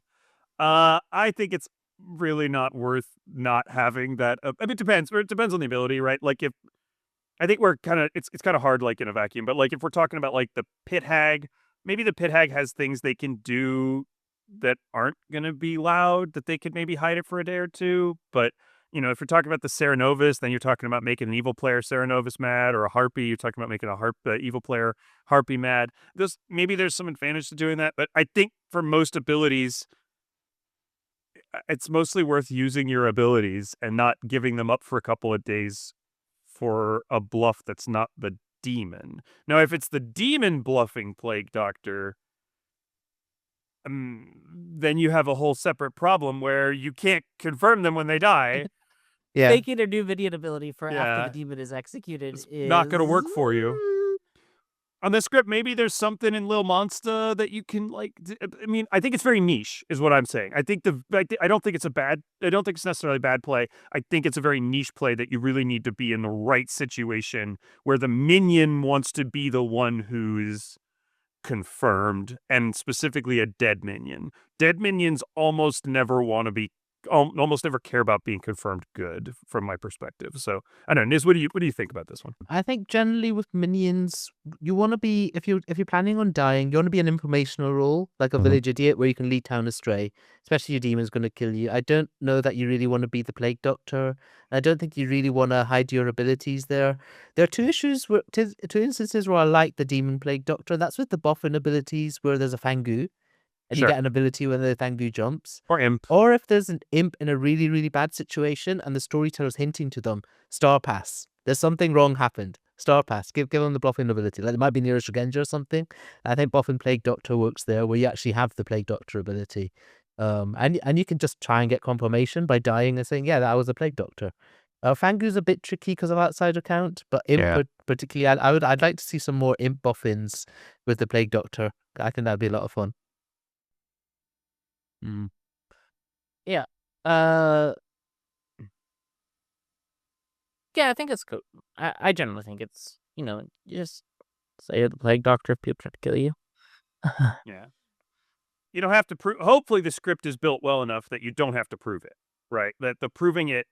I think it's really not worth not having that. I mean, it depends. It depends on the ability, right? Like if I think we're kind of it's kind of hard like in a vacuum, but like if we're talking about like the pit hag, maybe the pit hag has things they can do that aren't going to be loud that they could maybe hide it for a day or two. But if you're talking about the Serenovus, then you're talking about making an evil player Serenovus mad, or a harpy. You're talking about making a evil player harpy mad. There's some advantage to doing that, but I think for most abilities, it's mostly worth using your abilities and not giving them up for a couple of days for a bluff that's not the demon. Now, if it's the demon bluffing plague doctor, then you have a whole separate problem where you can't confirm them when they die. Yeah. Faking their new minion ability for after Yeah. the demon is executed It's is not gonna work for you. On the script, maybe there's something in Lil Monster that you can like. I mean, I think it's very niche, is what I'm saying. I don't think it's necessarily a bad play. I think it's a very niche play that you really need to be in the right situation where the minion wants to be the one who's confirmed, and specifically a dead minion. Dead minions almost never care about being confirmed good, from my perspective. So I don't know, Niz, what do you think about this one? I think generally with minions, you want to be, if you're planning on dying, you want to be an informational role, like a Mhm. village idiot, where you can lead town astray, especially your demon's going to kill you. I don't know that you really want to be the plague doctor. I don't think you really want to hide your abilities there. There are two instances where I like the demon plague doctor. That's with the boffin abilities, where there's a Fangu, and you Sure. get an ability when the Fangu jumps. Or imp. Or if there's an imp in a really, really bad situation and the storyteller's hinting to them, Star Pass. There's something wrong happened. Star Pass. Give them the bluffing ability. Like it might be near Genja or something. I think Boffin Plague Doctor works there, where you actually have the Plague Doctor ability. And you can just try and get confirmation by dying and saying, yeah, that was a Plague Doctor. Fangu's a bit tricky because of outsider count, but Imp Yeah. particularly, I'd like to see some more Imp buffins with the Plague Doctor. I think that'd be a lot of fun. Yeah. Uh. Yeah, I think it's cool. I generally think it's, you just say you're the Plague Doctor if people try to kill you. Yeah. You don't have to prove. Hopefully, the script is built well enough that you don't have to prove it, right? That the proving it,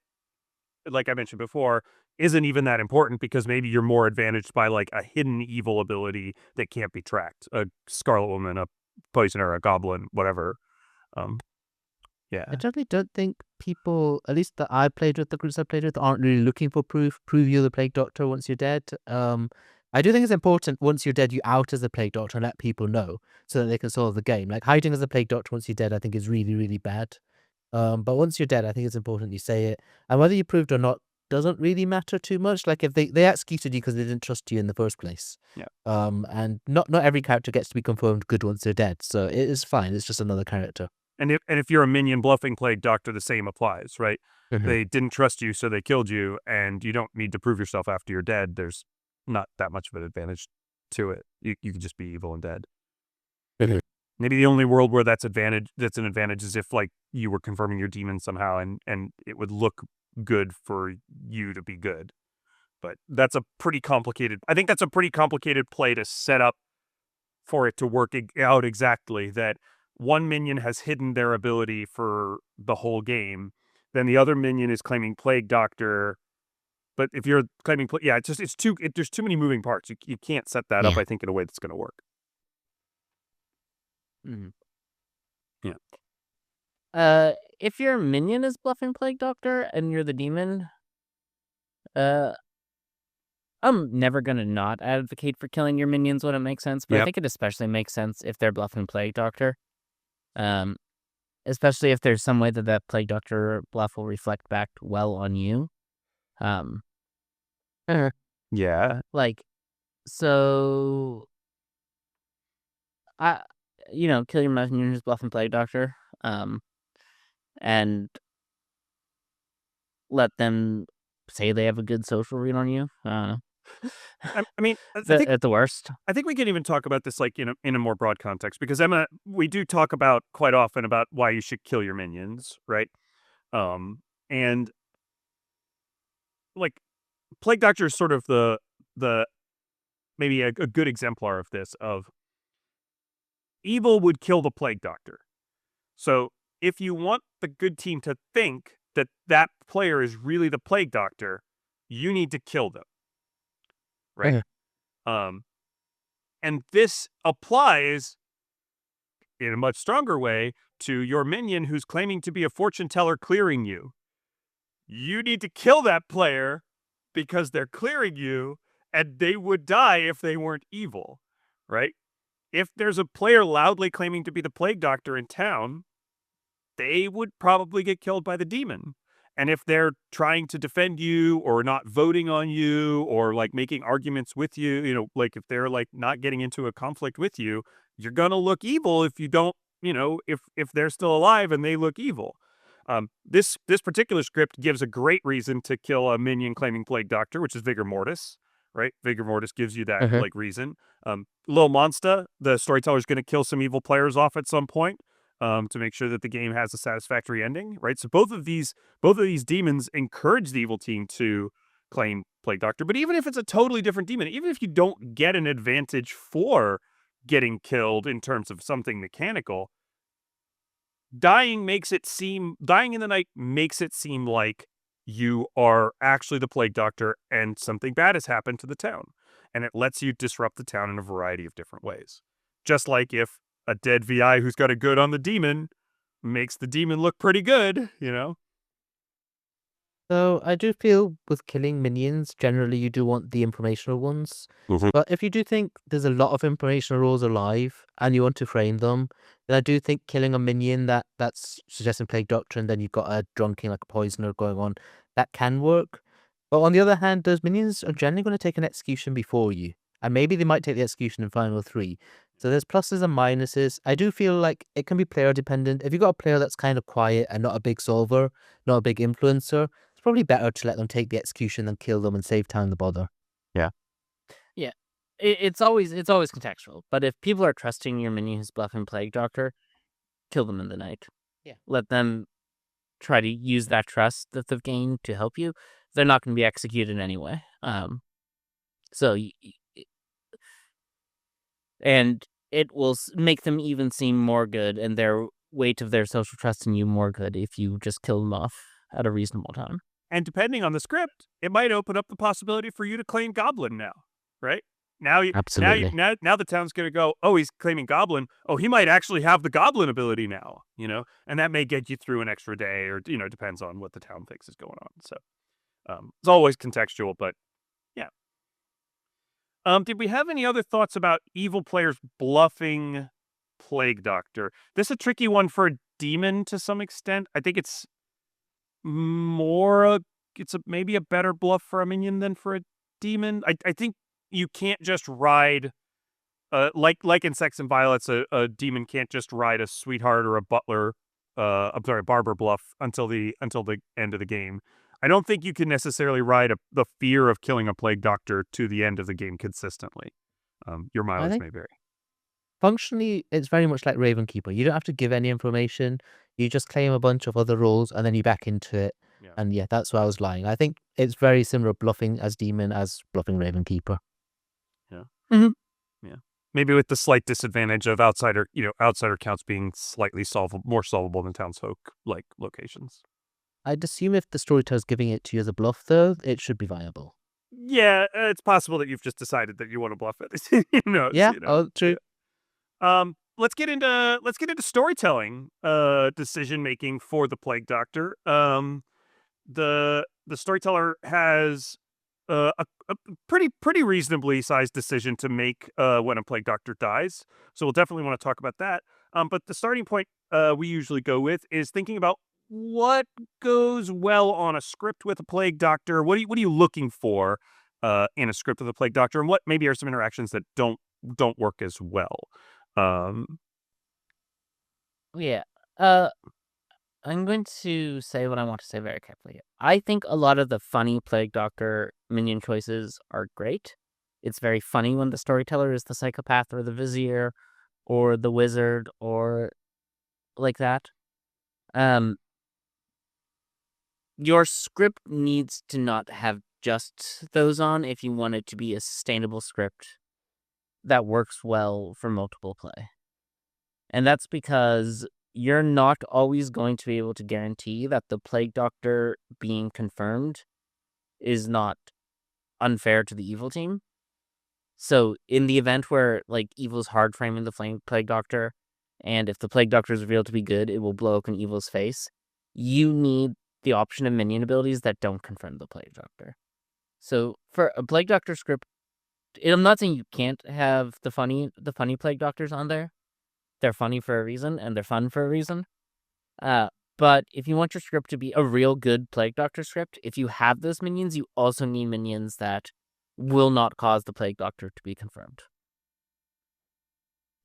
like I mentioned before, isn't even that important because maybe you're more advantaged by like a hidden evil ability that can't be tracked. A Scarlet Woman, a Poisoner, a Goblin, whatever. Yeah. I generally don't think people, at least that I played with, the groups I played with, aren't really looking for proof. Prove you're the Plague Doctor once you're dead. I do think it's important once you're dead, you out as the Plague Doctor and let people know so that they can solve the game. Like hiding as a Plague Doctor once you're dead, I think is really, really bad. But once you're dead, I think it's important you say it. And whether you proved or not doesn't really matter too much. Like if they executed you because they didn't trust you in the first place. Yeah. And not every character gets to be confirmed good once they're dead. So it is fine. It's just another character. And if you're a minion bluffing Plague Doctor, the same applies, right? They didn't trust you, so they killed you, and you don't need to prove yourself after you're dead. There's not that much of an advantage to it. You can just be evil and dead. Maybe the only world where that's an advantage is if like you were confirming your demon somehow, and it would look good for you to be good. But that's a pretty complicated. I think that's a pretty complicated play to set up for it to work out exactly. That one minion has hidden their ability for the whole game, then the other minion is claiming Plague Doctor. But if you're claiming, there's too many moving parts. You can't set that up, Yeah. I think, in a way that's going to work. If your minion is bluffing Plague Doctor and you're the demon, I'm never gonna not advocate for killing your minions when it makes sense, but I Yep. think it especially makes sense if they're bluffing Plague Doctor. Especially if there's some way that Plague Doctor bluff will reflect back well on you. Yeah. Like, so kill your minion who's bluffing Plague Doctor. And let them say they have a good social read on you. I don't know. I mean, I think At the worst. I think we can even talk about this like in a more broad context because Emma, we do talk about quite often about why you should kill your minions, right? And like Plague Doctor is sort of the maybe a good exemplar of this. Of evil would kill the Plague Doctor. So if you want the good team to think that that player is really the Plague Doctor, you need to kill them, right? And this applies in a much stronger way to your minion who's claiming to be a fortune teller clearing you. You need to kill that player because they're clearing you, and they would die if they weren't evil, right? If there's a player loudly claiming to be the Plague Doctor in town, they would probably get killed by the demon. And if they're trying to defend you or not voting on you or like making arguments with you, like if they're like not getting into a conflict with you, you're going to look evil if you don't, if they're still alive and they look evil. This particular script gives a great reason to kill a minion claiming Plague Doctor, which is Vigor Mortis, right? Vigor Mortis gives you that like reason. Lil Monster, the storyteller, is going to kill some evil players off at some point. To make sure that the game has a satisfactory ending, right? So both of these demons encourage the evil team to claim Plague Doctor. But even if it's a totally different demon, even if you don't get an advantage for getting killed in terms of something mechanical, dying in the night makes it seem like you are actually the Plague Doctor and something bad has happened to the town. And it lets you disrupt the town in a variety of different ways. Just like if a dead VI who's got a good on the demon makes the demon look pretty good, So I do feel with killing minions, generally you do want the informational ones. But if you do think there's a lot of informational rules alive and you want to frame them, then I do think killing a minion that's suggesting Plague Doctor and then you've got a drunken like a poisoner going on, that can work. But on the other hand, those minions are generally going to take an execution before you. And maybe they might take the execution in Final 3. So there's pluses and minuses. I do feel like it can be player dependent. If you've got a player that's kind of quiet and not a big solver, not a big influencer, it's probably better to let them take the execution than kill them and save time the bother. Yeah, it's always contextual. But if people are trusting your minion who's bluffing Plague Doctor, kill them in the night. Yeah. Let them try to use that trust that they've gained to help you. They're not going to be executed anyway. So and it will make them even seem more good, and their weight of their social trust in you more good if you just kill them off at a reasonable time. And depending on the script, it might open up the possibility for you to claim Goblin now, right? Now Absolutely. now the town's going to go, oh, he's claiming Goblin. Oh, he might actually have the Goblin ability now, and that may get you through an extra day, or depends on what the town thinks is going on. So it's always contextual, but yeah. Did we have any other thoughts about evil players bluffing Plague Doctor? This is a tricky one for a demon to some extent. I think it's maybe a better bluff for a minion than for a demon. I think you can't just ride like in Sex and Violence, a demon can't just ride a sweetheart or a butler barber bluff until the end of the game. I don't think you can necessarily ride the fear of killing a Plague Doctor to the end of the game consistently. Your mileage may vary. Functionally, it's very much like Raven Keeper. You don't have to give any information. You just claim a bunch of other roles and then you back into it. Yeah. And yeah, that's why I was lying. I think it's very similar bluffing as Demon as bluffing Raven Keeper. Yeah. Mhm. Yeah. Maybe with the slight disadvantage of outsider counts being slightly more solvable than townsfolk like locations. I'd assume if the storyteller's giving it to you as a bluff, though, it should be viable. Yeah, it's possible that you've just decided that you want to bluff it. Yeah, true. Let's get into storytelling decision making for the Plague Doctor. The storyteller has a pretty reasonably sized decision to make when a Plague Doctor dies. So we'll definitely want to talk about that. But the starting point we usually go with is thinking about what goes well on a script with a Plague Doctor. What are you looking for in a script with a Plague Doctor, and what maybe are some interactions that don't work as well? Yeah. I'm going to say what I want to say very carefully. I think a lot of the funny Plague Doctor minion choices are great. It's very funny when the storyteller is the psychopath or the vizier or the wizard or like that. Your script needs to not have just those on if you want it to be a sustainable script that works well for multiple play. And that's because you're not always going to be able to guarantee that the Plague Doctor being confirmed is not unfair to the evil team. So in the event where evil's hard framing the Plague Doctor, and if the Plague Doctor is revealed to be good, it will blow open evil's face, you need the option of minion abilities that don't confirm the Plague Doctor. So for a Plague Doctor script, I'm not saying you can't have the funny Plague Doctors on there. They're funny for a reason, and they're fun for a reason. But if you want your script to be a real good Plague Doctor script, if you have those minions, you also need minions that will not cause the Plague Doctor to be confirmed.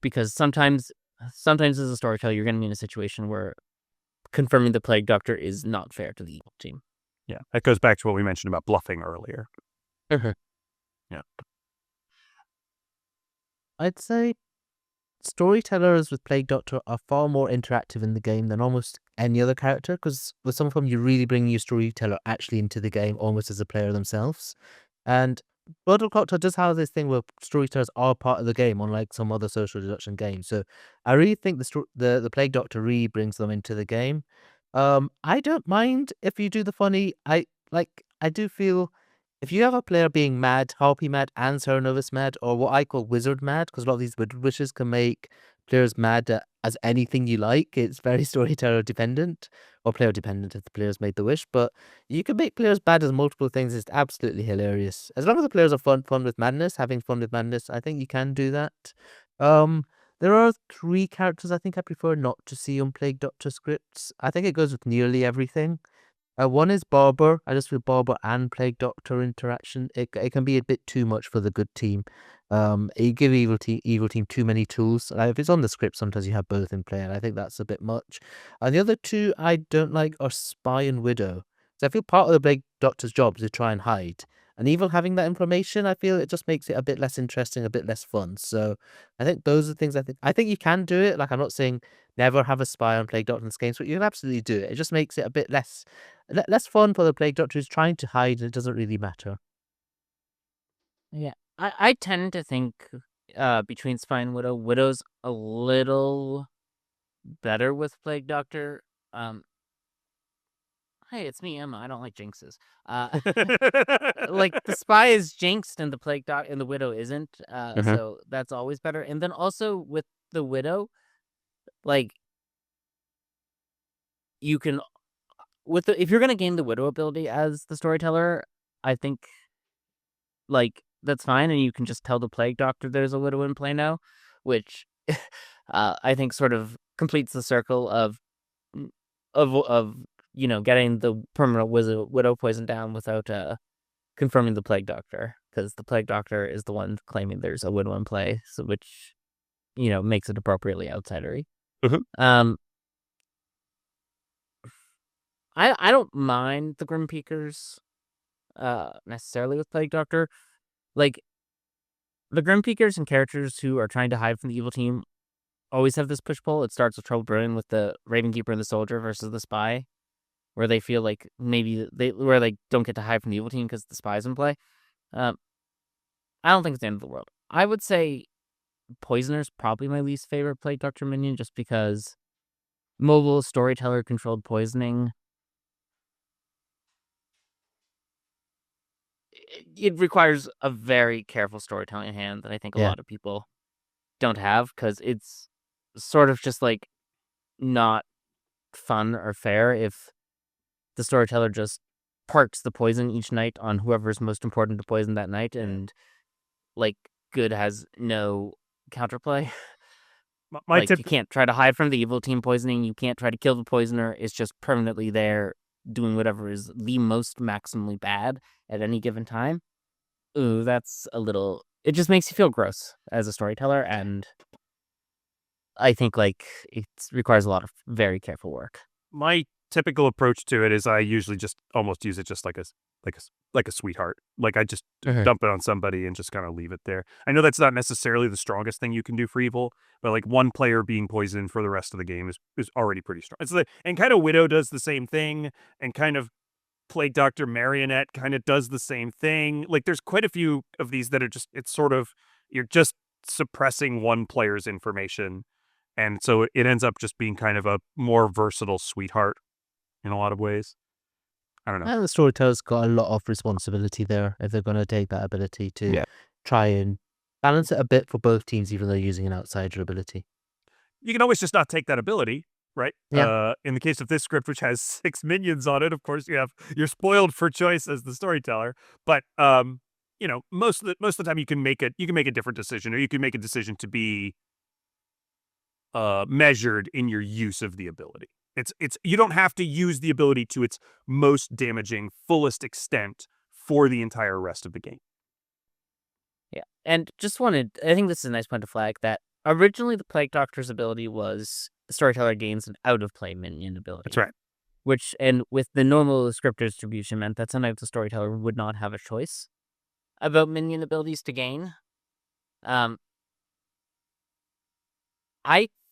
Because sometimes as a storyteller, you're going to be in a situation where confirming the Plague Doctor is not fair to the evil team. Yeah, that goes back to what we mentioned about bluffing earlier. Yeah. I'd say storytellers with Plague Doctor are far more interactive in the game than almost any other character, because with some of them, you really bring your storyteller actually into the game almost as a player themselves. And Blood of Clocktower does have this thing where storytellers are part of the game, unlike some other social deduction games. So I really think the Plague Doctor really brings them into the game. I don't mind if you do the funny. I do feel if you have a player being mad, Harpy mad, and Serenovus mad, or what I call wizard mad, because a lot of these wizard wishes can make players mad as anything you like. It's very storyteller dependent, or player dependent if the players made the wish. But you can make players bad as multiple things. It's absolutely hilarious. As long as the players are fun with madness, having fun with madness, I think you can do that. There are 3 characters I think I prefer not to see on Plague Doctor scripts. I think it goes with nearly everything. One is Barber. I just feel Barber and Plague Doctor interaction, it can be a bit too much for the good team. You give evil team too many tools. If it's on the script, sometimes you have both in play, and I think that's a bit much. And the other 2 I don't like are Spy and Widow. So I feel part of the Plague Doctor's job is to try and hide. And even having that information, I feel it just makes it a bit less interesting, a bit less fun. So I think those are the things I think you can do it. Like I'm not saying never have a spy on Plague Doctor's games, but you can absolutely do it. It just makes it a bit less fun for the Plague Doctor who's trying to hide and it doesn't really matter. Yeah, I tend to think between Spy and Widow, Widow's a little better with Plague Doctor. Hey, it's me, Emma. I don't like jinxes. Like the Spy is jinxed and the Plague Doctor and the Widow isn't. So that's always better. And then also with the Widow, like you can if you're gonna gain the Widow ability as the storyteller, I think like that's fine, and you can just tell the Plague Doctor there's a Widow in play now, which I think sort of completes the circle of getting the permanent Widow poison down without confirming the Plague Doctor, because the Plague Doctor is the one claiming there's a Widow in play, so which makes it appropriately outsidery. I don't mind the Grim Peakers necessarily with Plague Doctor. Like, the Grim Peakers and characters who are trying to hide from the evil team always have this push-pull. It starts with Trouble Brewing with the Raven Keeper and the Soldier versus the Spy, where they feel like maybe they don't get to hide from the evil team because the Spy's in play. I don't think it's the end of the world. I would say Poisoner's probably my least favorite Plague Doctor minion, just because mobile storyteller-controlled poisoning, it requires a very careful storytelling hand that I think a lot of people don't have, because it's sort of just like not fun or fair if the storyteller just parks the poison each night on whoever's most important to poison that night, and like good has no counterplay. You can't try to hide from the evil team poisoning. You can't try to kill the poisoner. It's just permanently there doing whatever is the most maximally bad at any given time. Ooh, that's a little... It just makes you feel gross as a storyteller, and I think it requires a lot of very careful work. My typical approach to it is I usually just almost use it just like a sweetheart. Like I just dump it on somebody and just kind of leave it there. I know that's not necessarily the strongest thing you can do for evil, but like one player being poisoned for the rest of the game is already pretty strong. And kind of Widow does the same thing, and kind of Plague Doctor Marionette kind of does the same thing. Like there's quite a few of these that are just, it's sort of, you're just suppressing one player's information. And so it ends up just being kind of a more versatile sweetheart in a lot of ways. I don't know. And the storyteller's got a lot of responsibility there if they're going to take that ability to try and balance it a bit for both teams, even though using an outsider ability. You can always just not take that ability, right? Yeah. In the case of this script, which has 6 minions on it, of course you're spoiled for choice as the storyteller. But most of the time you can make a different decision, or you can make a decision to be measured in your use of the ability. It's you don't have to use the ability to its most damaging, fullest extent for the entire rest of the game. Yeah, and I think this is a nice point to flag that originally the Plague Doctor's ability was storyteller gains an out-of-play minion ability. That's right. Which, and with the normal script distribution, meant that sometimes the storyteller would not have a choice about minion abilities to gain. I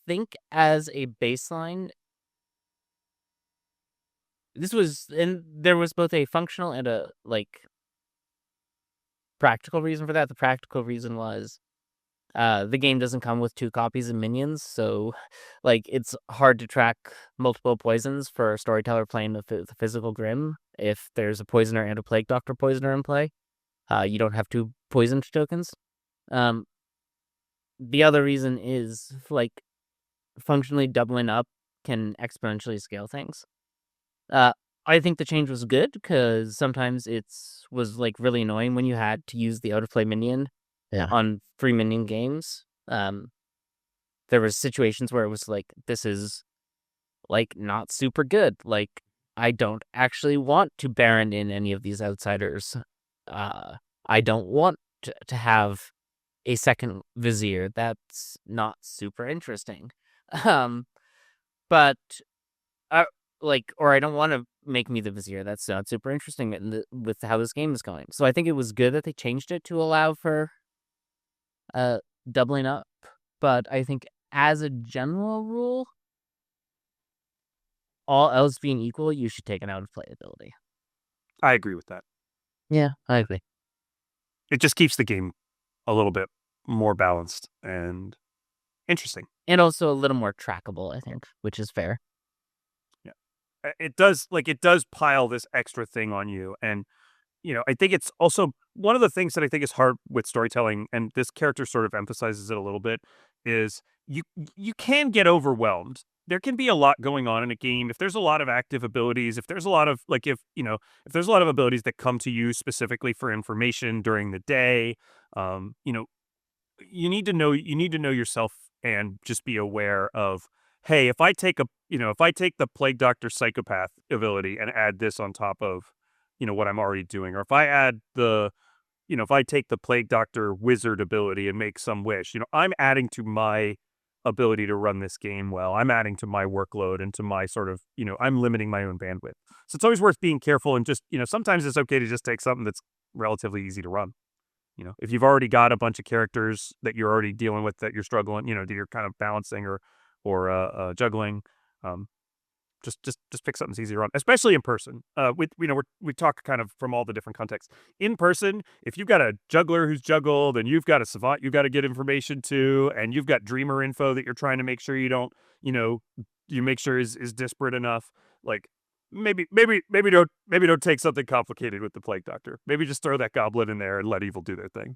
think as a baseline, there was both a functional and a practical reason for that. The practical reason was the game doesn't come with 2 copies of minions, so it's hard to track multiple poisons for a storyteller playing the physical Grim if there's a poisoner and a Plague Doctor poisoner in play. You don't have 2 poisoned tokens. The other reason is functionally doubling up can exponentially scale things. I think the change was good because sometimes it was really annoying when you had to use the out-of-play minion on 3 minion games. There was situations where it was this is not super good. I don't actually want to Baron in any of these outsiders. I don't want to have a second Vizier. That's not super interesting. But or I don't want to make me the vizier. That's super interesting with how this game is going. So I think it was good that they changed it to allow for doubling up. But I think as a general rule, all else being equal, you should take an out of play ability. I agree with that. Yeah, I agree. It just keeps the game a little bit more balanced and interesting. And also a little more trackable, I think, which is fair. Yeah. It does pile this extra thing on you. And, I think it's also one of the things that I think is hard with storytelling, and this character sort of emphasizes it a little bit, is you can get overwhelmed. There can be a lot going on in a game. If there's a lot of active abilities, if there's a lot of if there's a lot of abilities that come to you specifically for information during the day, you need to know yourself and just be aware of, hey, if I take the Plague Doctor Psychopath ability and add this on top of what I'm already doing, or if I add if I take the Plague Doctor Wizard ability and make some wish, I'm adding to my ability to run this game well. I'm adding to my workload and to my sort of, I'm limiting my own bandwidth. So it's always worth being careful, and just, sometimes it's okay to just take something that's relatively easy to run. If you've already got a bunch of characters that you're already dealing with, that you're struggling, that you're kind of balancing or juggling, just pick something that's easy to run, especially in person. We talk kind of from all the different contexts. In person, if you've got a juggler who's juggled, and you've got a savant you've got to get information to, and you've got dreamer info that you're trying to make sure you don't, you make sure is disparate enough, like maybe don't take something complicated with the Plague Doctor. Maybe just throw that goblin in there and let evil do their thing.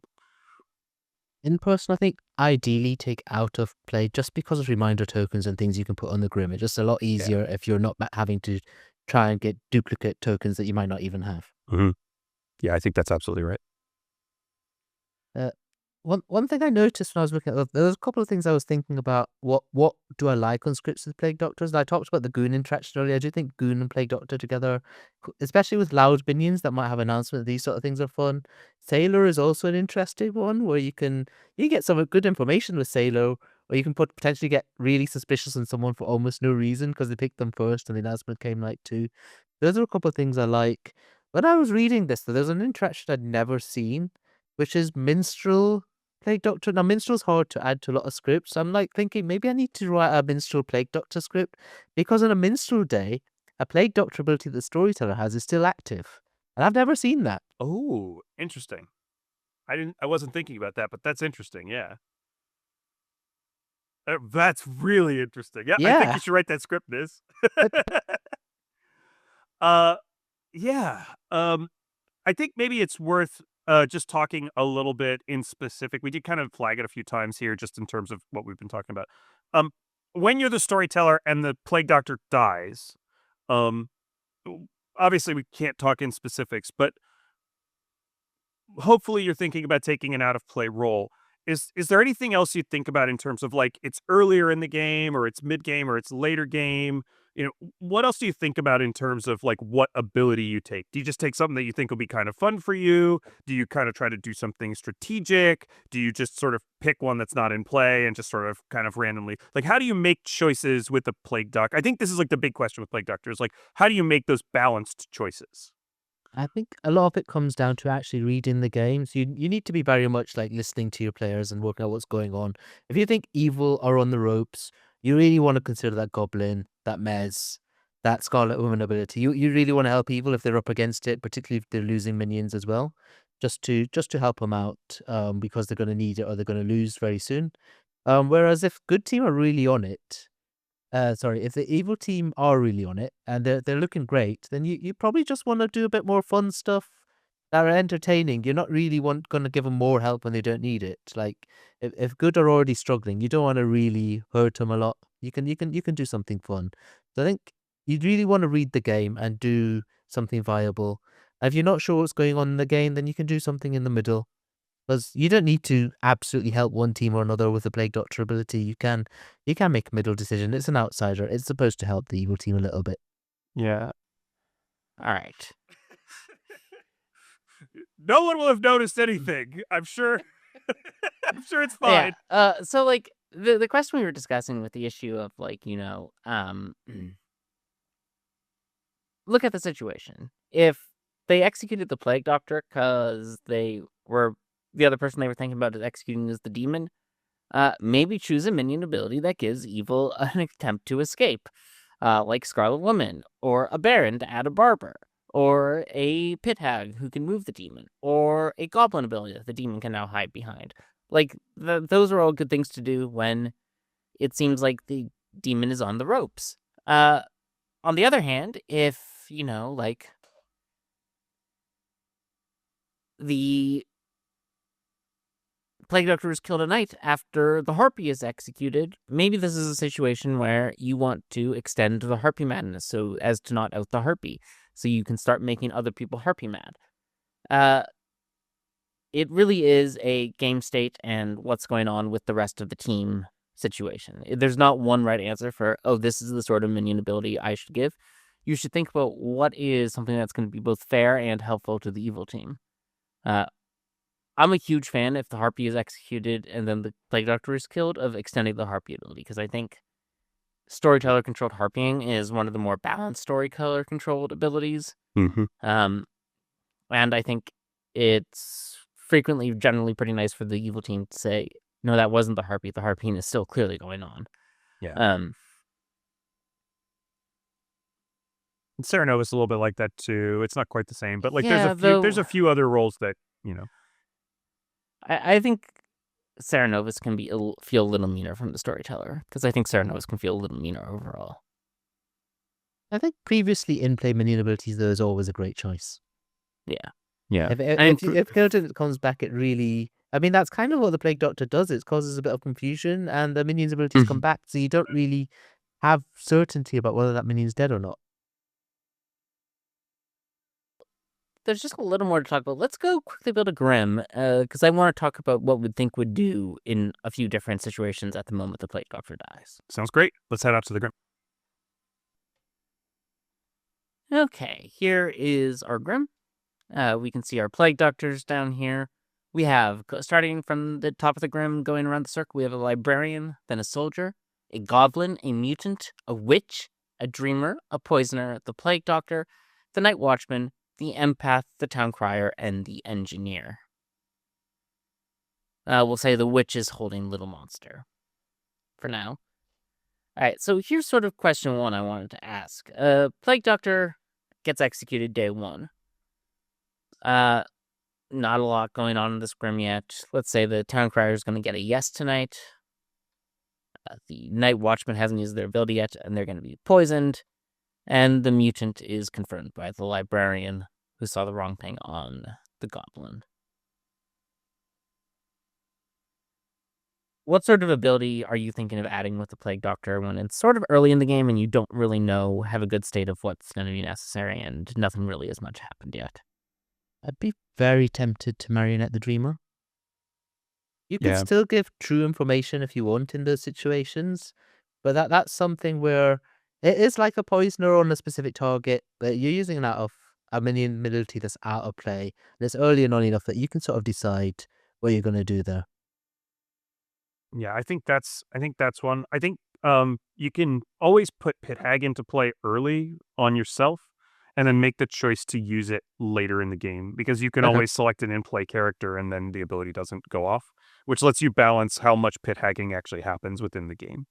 In person, I think ideally take out of play, just because of reminder tokens and things you can put on the Grim. It's just a lot easier if you're not having to try and get duplicate tokens that you might not even have. Mm-hmm. Yeah, I think that's absolutely right. One thing I noticed when I was looking at there was a couple of things I was thinking about. What do I like on scripts with Plague Doctors? And I talked about the Goon interaction earlier. I do think Goon and Plague Doctor together, especially with loud minions that might have announcements, these sort of things are fun. Sailor is also an interesting one where you get some good information with Sailor, or you can potentially get really suspicious on someone for almost no reason because they picked them first and the announcement came late too. Those are a couple of things I like. When I was reading this, though, there's an interaction I'd never seen, which is Minstrel Plague Doctor. Now, Minstrel's hard to add to a lot of scripts. I'm like thinking maybe I need to write a Minstrel Plague Doctor script, because on a Minstrel day, a Plague Doctor ability that the storyteller has is still active. And I've never seen that. Oh, interesting. I wasn't thinking about that, but that's interesting. Yeah. That's really interesting. Yeah, I think you should write that script, Niz. Yeah. I think maybe it's worth just talking a little bit in specific. We did kind of flag it a few times here, just in terms of what we've been talking about. When you're the storyteller and the Plague Doctor dies, obviously we can't talk in specifics, but hopefully you're thinking about taking an out of play role. Is there anything else you think about in terms of, like, it's earlier in the game, or it's mid game, or it's later game? What else do you think about in terms of, like, what ability you take? Do you just take something that you think will be kind of fun for you? Do you kind of try to do something strategic? Do you just sort of pick one that's not in play and just sort of kind of randomly? Like, how do you make choices with the Plague Doctor? I think this is, like, the big question with Plague Doctor, is, like, how do you make those balanced choices? I think a lot of it comes down to actually reading the games. You need to be very much like listening to your players and working out what's going on. If you think evil are on the ropes, you really want to consider that goblin, that mez, that Scarlet Woman ability. You really want to help evil if they're up against it, particularly if they're losing minions as well, just to help them out, because they're going to need it or they're going to lose very soon. Whereas if good team are really on it, if the evil team are really on it and they're looking great, then you probably just want to do a bit more fun stuff that are entertaining. You're not really going to give them more help when they don't need it. Like, if good are already struggling, you don't want to really hurt them a lot. You can do something fun. So I think you really want to read the game and do something viable. If you're not sure what's going on in the game, then you can do something in the middle. Because you don't need to absolutely help one team or another with the Plague Doctor ability. You can make a middle decision. It's an outsider. It's supposed to help the evil team a little bit. Yeah. All right. No one will have noticed anything. I'm sure. I'm sure it's fine. Yeah. So, like, the question we were discussing with the issue of, like, look at the situation. If they executed the Plague Doctor because the other person they were thinking about is executing is the demon, maybe choose a minion ability that gives evil an attempt to escape, like Scarlet Woman, or a Baron to add a Barber, or a Pit Hag who can move the demon, or a Goblin ability that the demon can now hide behind. Like, those are all good things to do when it seems like the demon is on the ropes. On the other hand, if, like, the Plague Doctor is killed at night after the Harpy is executed, maybe this is a situation where you want to extend the Harpy madness so as to not out the Harpy, so you can start making other people Harpy mad. It really is a game state and what's going on with the rest of the team situation. There's not one right answer for, this is the sort of minion ability I should give. You should think about what is something that's going to be both fair and helpful to the evil team. I'm a huge fan if the Harpy is executed and then the Plague Doctor is killed of extending the Harpy ability, because I think storyteller-controlled harpying is one of the more balanced storyteller-controlled abilities. Mm-hmm. And I think it's frequently generally pretty nice for the evil team to say, no, that wasn't the Harpy. The harping is still clearly going on. Yeah. Serenova is a little bit like that too. It's not quite the same, but like there's a few other roles that, I think Serenovus can feel a little meaner from the storyteller, because I think Serenovus can feel a little meaner overall. I think previously in-play minion abilities, though, is always a great choice. Yeah. If Skeleton comes back, it really... I mean, that's kind of what the Plague Doctor does. It causes a bit of confusion, and the minion's abilities come back, so you don't really have certainty about whether that minion's dead or not. There's just a little more to talk about. Let's go quickly build a Grim, because I want to talk about what we think would do in a few different situations at the moment the Plague Doctor dies. Sounds great. Let's head out to the Grim. Okay, here is our Grim. We can see our Plague Doctors down here. We have, starting from the top of the Grim, going around the circle, we have a Librarian, then a Soldier, a Goblin, a Mutant, a Witch, a Dreamer, a Poisoner, the Plague Doctor, the Night Watchman, the Empath, the Town Crier, and the Engineer. We'll say the Witch is holding Little Monster for now. Alright, so here's sort of question one I wanted to ask. Plague Doctor gets executed day one. Not a lot going on in this Grim yet. Let's say the Town Crier is going to get a yes tonight. The Night Watchman hasn't used their ability yet, and they're going to be poisoned. And the Mutant is confirmed by the Librarian, who saw the wrong thing on the Goblin. What sort of ability are you thinking of adding with the Plague Doctor when it's sort of early in the game and you don't really have a good state of what's going to be necessary and nothing really as much happened yet? I'd be very tempted to Marionette the Dreamer. You can still give true information if you want in those situations, but that's something where it is like a poisoner on a specific target, but you're using that of a minion ability that's out of play, and it's early and on enough that you can sort of decide what you're going to do there. Yeah, I think that's one. I think you can always put Pit Hag into play early on yourself, and then make the choice to use it later in the game, because you can always select an in-play character and then the ability doesn't go off, which lets you balance how much pit hacking actually happens within the game.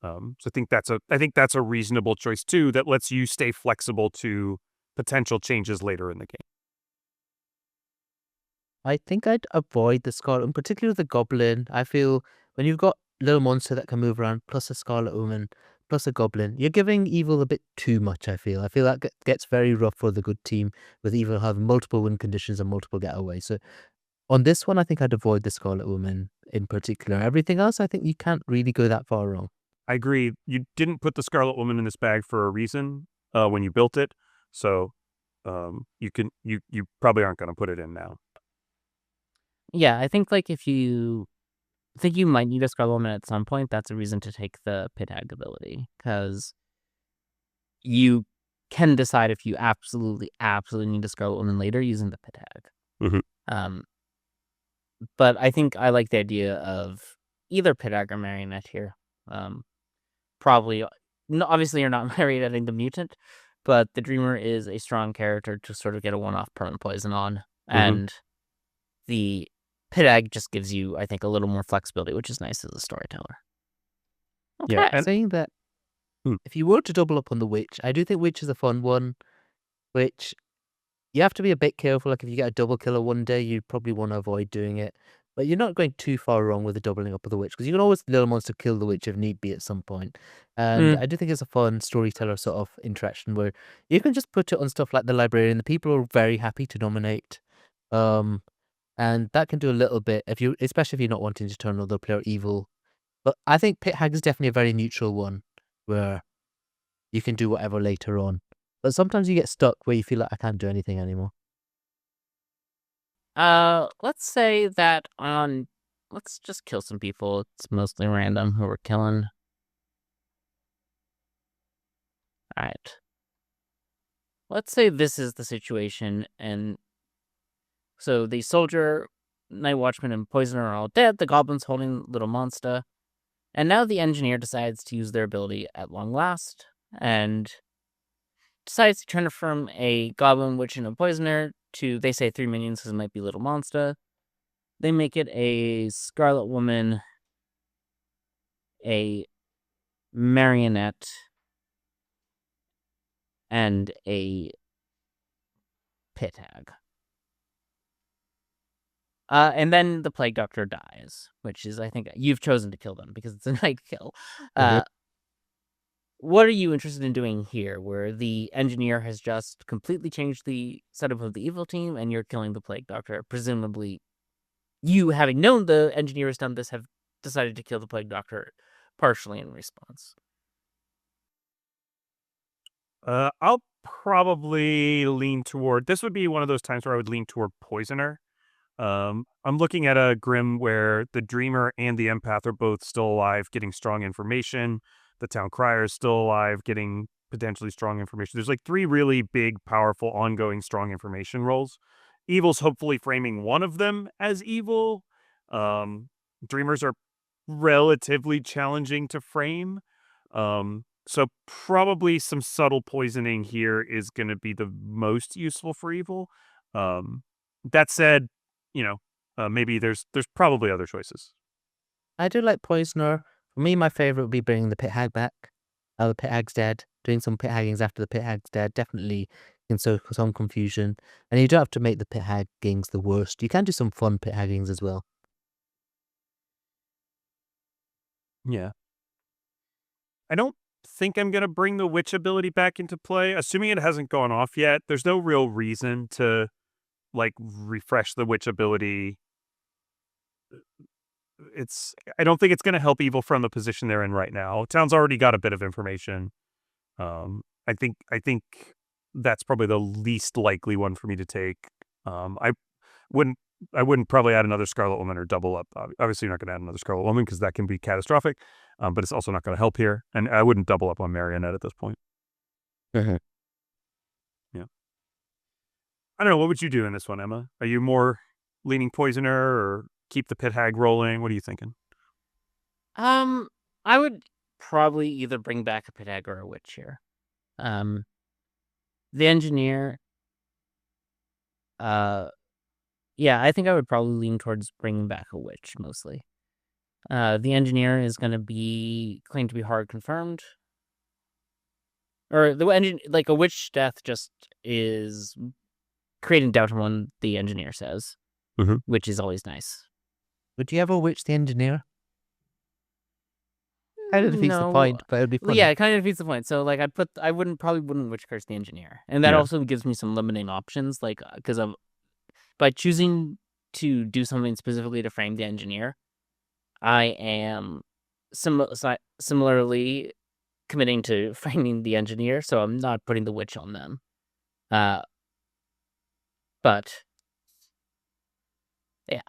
So I think that's a reasonable choice too, that lets you stay flexible to potential changes later in the game. I think I'd avoid the Scarlet, particularly with the Goblin. I feel when you've got a little monster that can move around, plus a Scarlet Woman, plus a Goblin, you're giving Evil a bit too much, I feel. I feel that gets very rough for the good team, with Evil having multiple win conditions and multiple getaways. So on this one, I think I'd avoid the Scarlet Woman in particular. Everything else, I think you can't really go that far wrong. I agree. You didn't put the Scarlet Woman in this bag for a reason when you built it, so you probably aren't going to put it in now. Yeah, I think like if you think you might need a Scarlet Woman at some point, that's a reason to take the Pit Hag ability, because you can decide if you absolutely need a Scarlet Woman later using the Pit Hag. But I think I like the idea of either Pit Hag or Marionette here. Probably, no, obviously you're not marionetting the Mutant, but the Dreamer is a strong character to sort of get a one-off permanent poison on, and the Pit Hag just gives you, I think, a little more flexibility, which is nice as a storyteller. Okay. Yeah, and Saying that, if you were to double up on the Witch, I do think Witch is a fun one, which you have to be a bit careful. Like, if you get a double killer one day, you probably want to avoid doing it. But you're not going too far wrong with the doubling up of the Witch, because you can always Little Monster kill the Witch if need be at some point. And I do think it's a fun storyteller sort of interaction where you can just put it on stuff like the Librarian. The people are very happy to nominate. And that can do a little bit, especially if you're not wanting to turn other player evil. But I think Pit Hag is definitely a very neutral one, where you can do whatever later on. But sometimes you get stuck where you feel like I can't do anything anymore. Let's say that let's just kill some people. It's mostly random who we're killing. Alright. Let's say this is the situation, and so the soldier, Night Watchman, and Poisoner are all dead, the goblin's holding Little Monster, and now the engineer decides to use their ability at long last, and decides to turn from a goblin, witch, and a poisoner to, they say 3 minions because it might be Little Monster. They make it a Scarlet Woman, a Marionette, and a Pit Hag. And then the Plague Doctor dies, which is, I think, you've chosen to kill them because it's a night kill. What are you interested in doing here, where the engineer has just completely changed the setup of the evil team and you're killing the Plague Doctor? Presumably, you, having known the engineer has done this, have decided to kill the Plague Doctor partially in response. I'll probably lean toward, this would be one of those times where I would lean toward Poisoner. I'm looking at a Grim where the Dreamer and the Empath are both still alive, getting strong information. The Town Crier is still alive, getting potentially strong information. There's like 3 really big, powerful, ongoing, strong information roles. Evil's hopefully framing one of them as evil. Dreamers are relatively challenging to frame. So probably some subtle poisoning here is going to be the most useful for evil. That said, maybe there's probably other choices. I do like Poisoner. For me, my favorite would be bringing the Pit Hag back. The Pit Hag's dead. Doing some Pit Haggings after the Pit Hag's dead definitely can sow some confusion. And you don't have to make the Pit Haggings the worst. You can do some fun Pit Haggings as well. Yeah. I don't think I'm going to bring the Witch ability back into play. Assuming it hasn't gone off yet, there's no real reason to, refresh the Witch ability. I don't think it's going to help evil from the position they're in right now. Town's already got a bit of information. I think that's probably the least likely one for me to take. I wouldn't probably add another Scarlet Woman or double up. Obviously, you're not going to add another Scarlet Woman because that can be catastrophic. But it's also not going to help here, and I wouldn't double up on Marionette at this point. Yeah. I don't know. What would you do in this one, Emma? Are you more leaning Poisoner or keep the Pit Hag rolling? What are you thinking? I would probably either bring back a Pit Hag or a Witch here. The engineer, yeah, I think I would probably lean towards bringing back a Witch mostly. The engineer is going to be claimed to be hard confirmed, or the engine, like a Witch death, just is creating doubt on what the engineer says, which is always nice. Would you ever Witch the engineer? Kind of defeats the point, but it would be fun. Yeah, it kind of defeats the point. So, I probably wouldn't Witch curse the engineer, and that also gives me some limiting options, because by choosing to do something specifically to frame the engineer, I am similarly committing to framing the engineer, so I'm not putting the Witch on them. But yeah,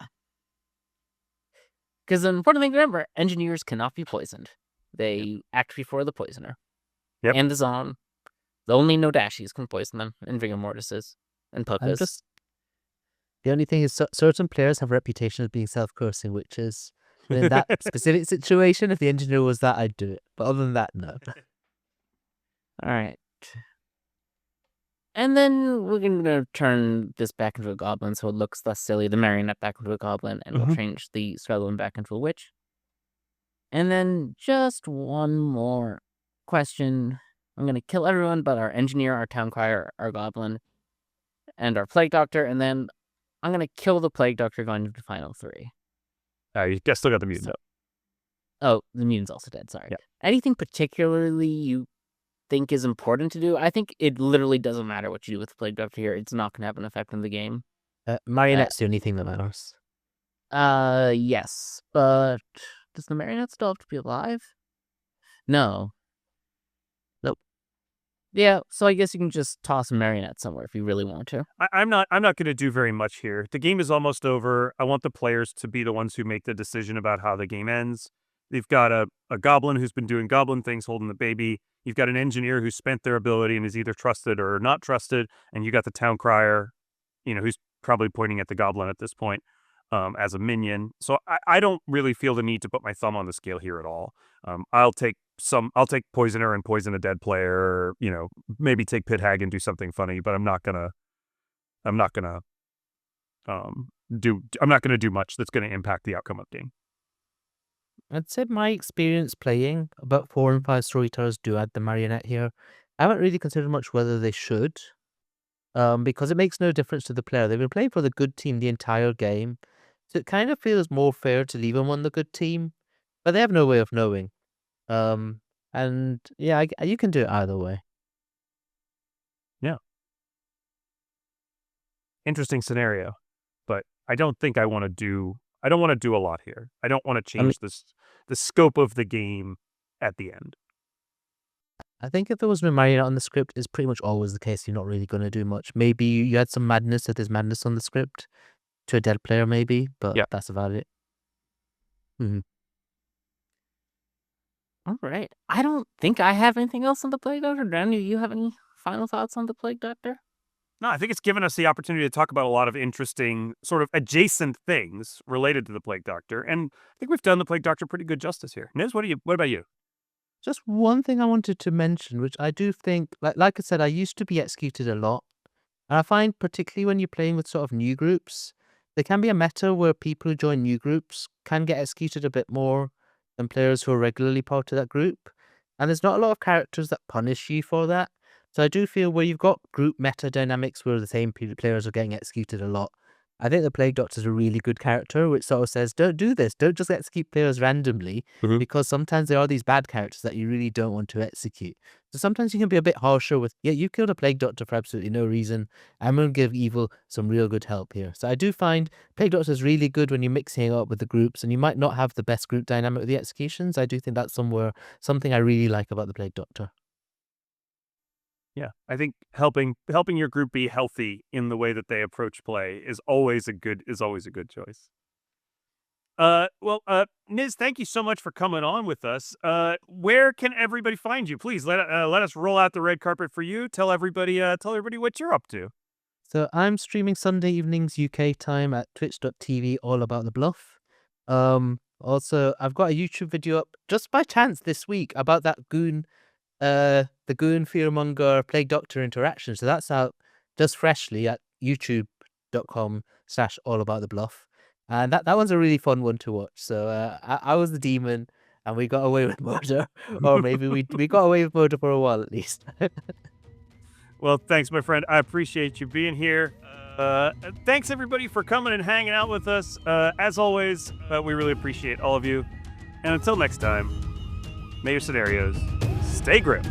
because the important thing to remember: engineers cannot be poisoned. They act before the poisoner. Yep. And the Zon. Only Nodashis can poison them, and Vigor Mortises, and Puckas. The only thing is, certain players have a reputation of being self-cursing witches. But in that specific situation, if the engineer was that, I'd do it. But other than that, no. All right. And then we're going to turn this back into a goblin so it looks less silly, the marionette back into a goblin, and we'll change the skeleton back into a witch. And then just one more question. I'm going to kill everyone but our engineer, our town crier, our goblin, and our plague doctor, and then I'm going to kill the plague doctor going into the final 3. You guys still got the mutant. Oh, the mutant's also dead, sorry. Yeah. Anything particularly you think is important to do? I think it literally doesn't matter what you do with the plague doctor here. It's not going to have an effect on the game. Marionette's the only thing that matters. Yes, but does the marionette still have to be alive? No. Nope. Yeah, so I guess you can just toss a marionette somewhere if you really want to. I'm not going to do very much here. The game is almost over. I want the players to be the ones who make the decision about how the game ends. You've got a goblin who's been doing goblin things, holding the baby. You've got an engineer who's spent their ability and is either trusted or not trusted. And you got the town crier, who's probably pointing at the goblin at this point as a minion. So I don't really feel the need to put my thumb on the scale here at all. I'll take poisoner and poison a dead player, maybe take pit hag and do something funny, but I'm not gonna do much that's gonna impact the outcome of the game. I'd say my experience playing, about 4 and 5 storytellers do add the marionette here. I haven't really considered much whether they should, because it makes no difference to the player. They've been playing for the good team the entire game, so it kind of feels more fair to leave them on the good team, but they have no way of knowing. And yeah, you can do it either way. Yeah. Interesting scenario, but I don't think I want to do a lot here. I don't want to change the scope of the game at the end. I think if there was no marionette on the script, it's pretty much always the case. You're not really going to do much. Maybe you had some madness if there's madness on the script to a dead player, maybe, but that's about it. All right. I don't think I have anything else on the Plague Doctor. Dan, do you have any final thoughts on the Plague Doctor? No, I think it's given us the opportunity to talk about a lot of interesting sort of adjacent things related to the Plague Doctor, and I think we've done the Plague Doctor pretty good justice here. Niz, what about you? Just one thing I wanted to mention, which I do think, like I said, I used to be executed a lot. And I find particularly when you're playing with sort of new groups, there can be a meta where people who join new groups can get executed a bit more than players who are regularly part of that group. And there's not a lot of characters that punish you for that. So I do feel where you've got group meta dynamics where the same players are getting executed a lot, I think the Plague Doctor is a really good character, which sort of says, don't do this. Don't just execute players randomly, because sometimes there are these bad characters that you really don't want to execute. So sometimes you can be a bit harsher with, yeah, you killed a Plague Doctor for absolutely no reason. I'm going to give evil some real good help here. So I do find Plague Doctor is really good when you're mixing it up with the groups, and you might not have the best group dynamic with the executions. I do think that's something I really like about the Plague Doctor. Yeah, I think helping your group be healthy in the way that they approach play is always a good choice. Niz, thank you so much for coming on with us. Where can everybody find you? Please let us roll out the red carpet for you. Tell everybody what you're up to. So I'm streaming Sunday evenings UK time at twitch.tv All About the Bluff. Also, I've got a YouTube video up just by chance this week about that the Goon Fearmonger Plague Doctor interaction. So that's out just freshly at youtube.com/allaboutthebluff. And that one's a really fun one to watch. So I was the demon and we got away with murder. Or maybe we got away with murder for a while at least. Well, thanks, my friend. I appreciate you being here. Thanks, everybody, for coming and hanging out with us. As always, we really appreciate all of you. And until next time, may your scenarios stay grim.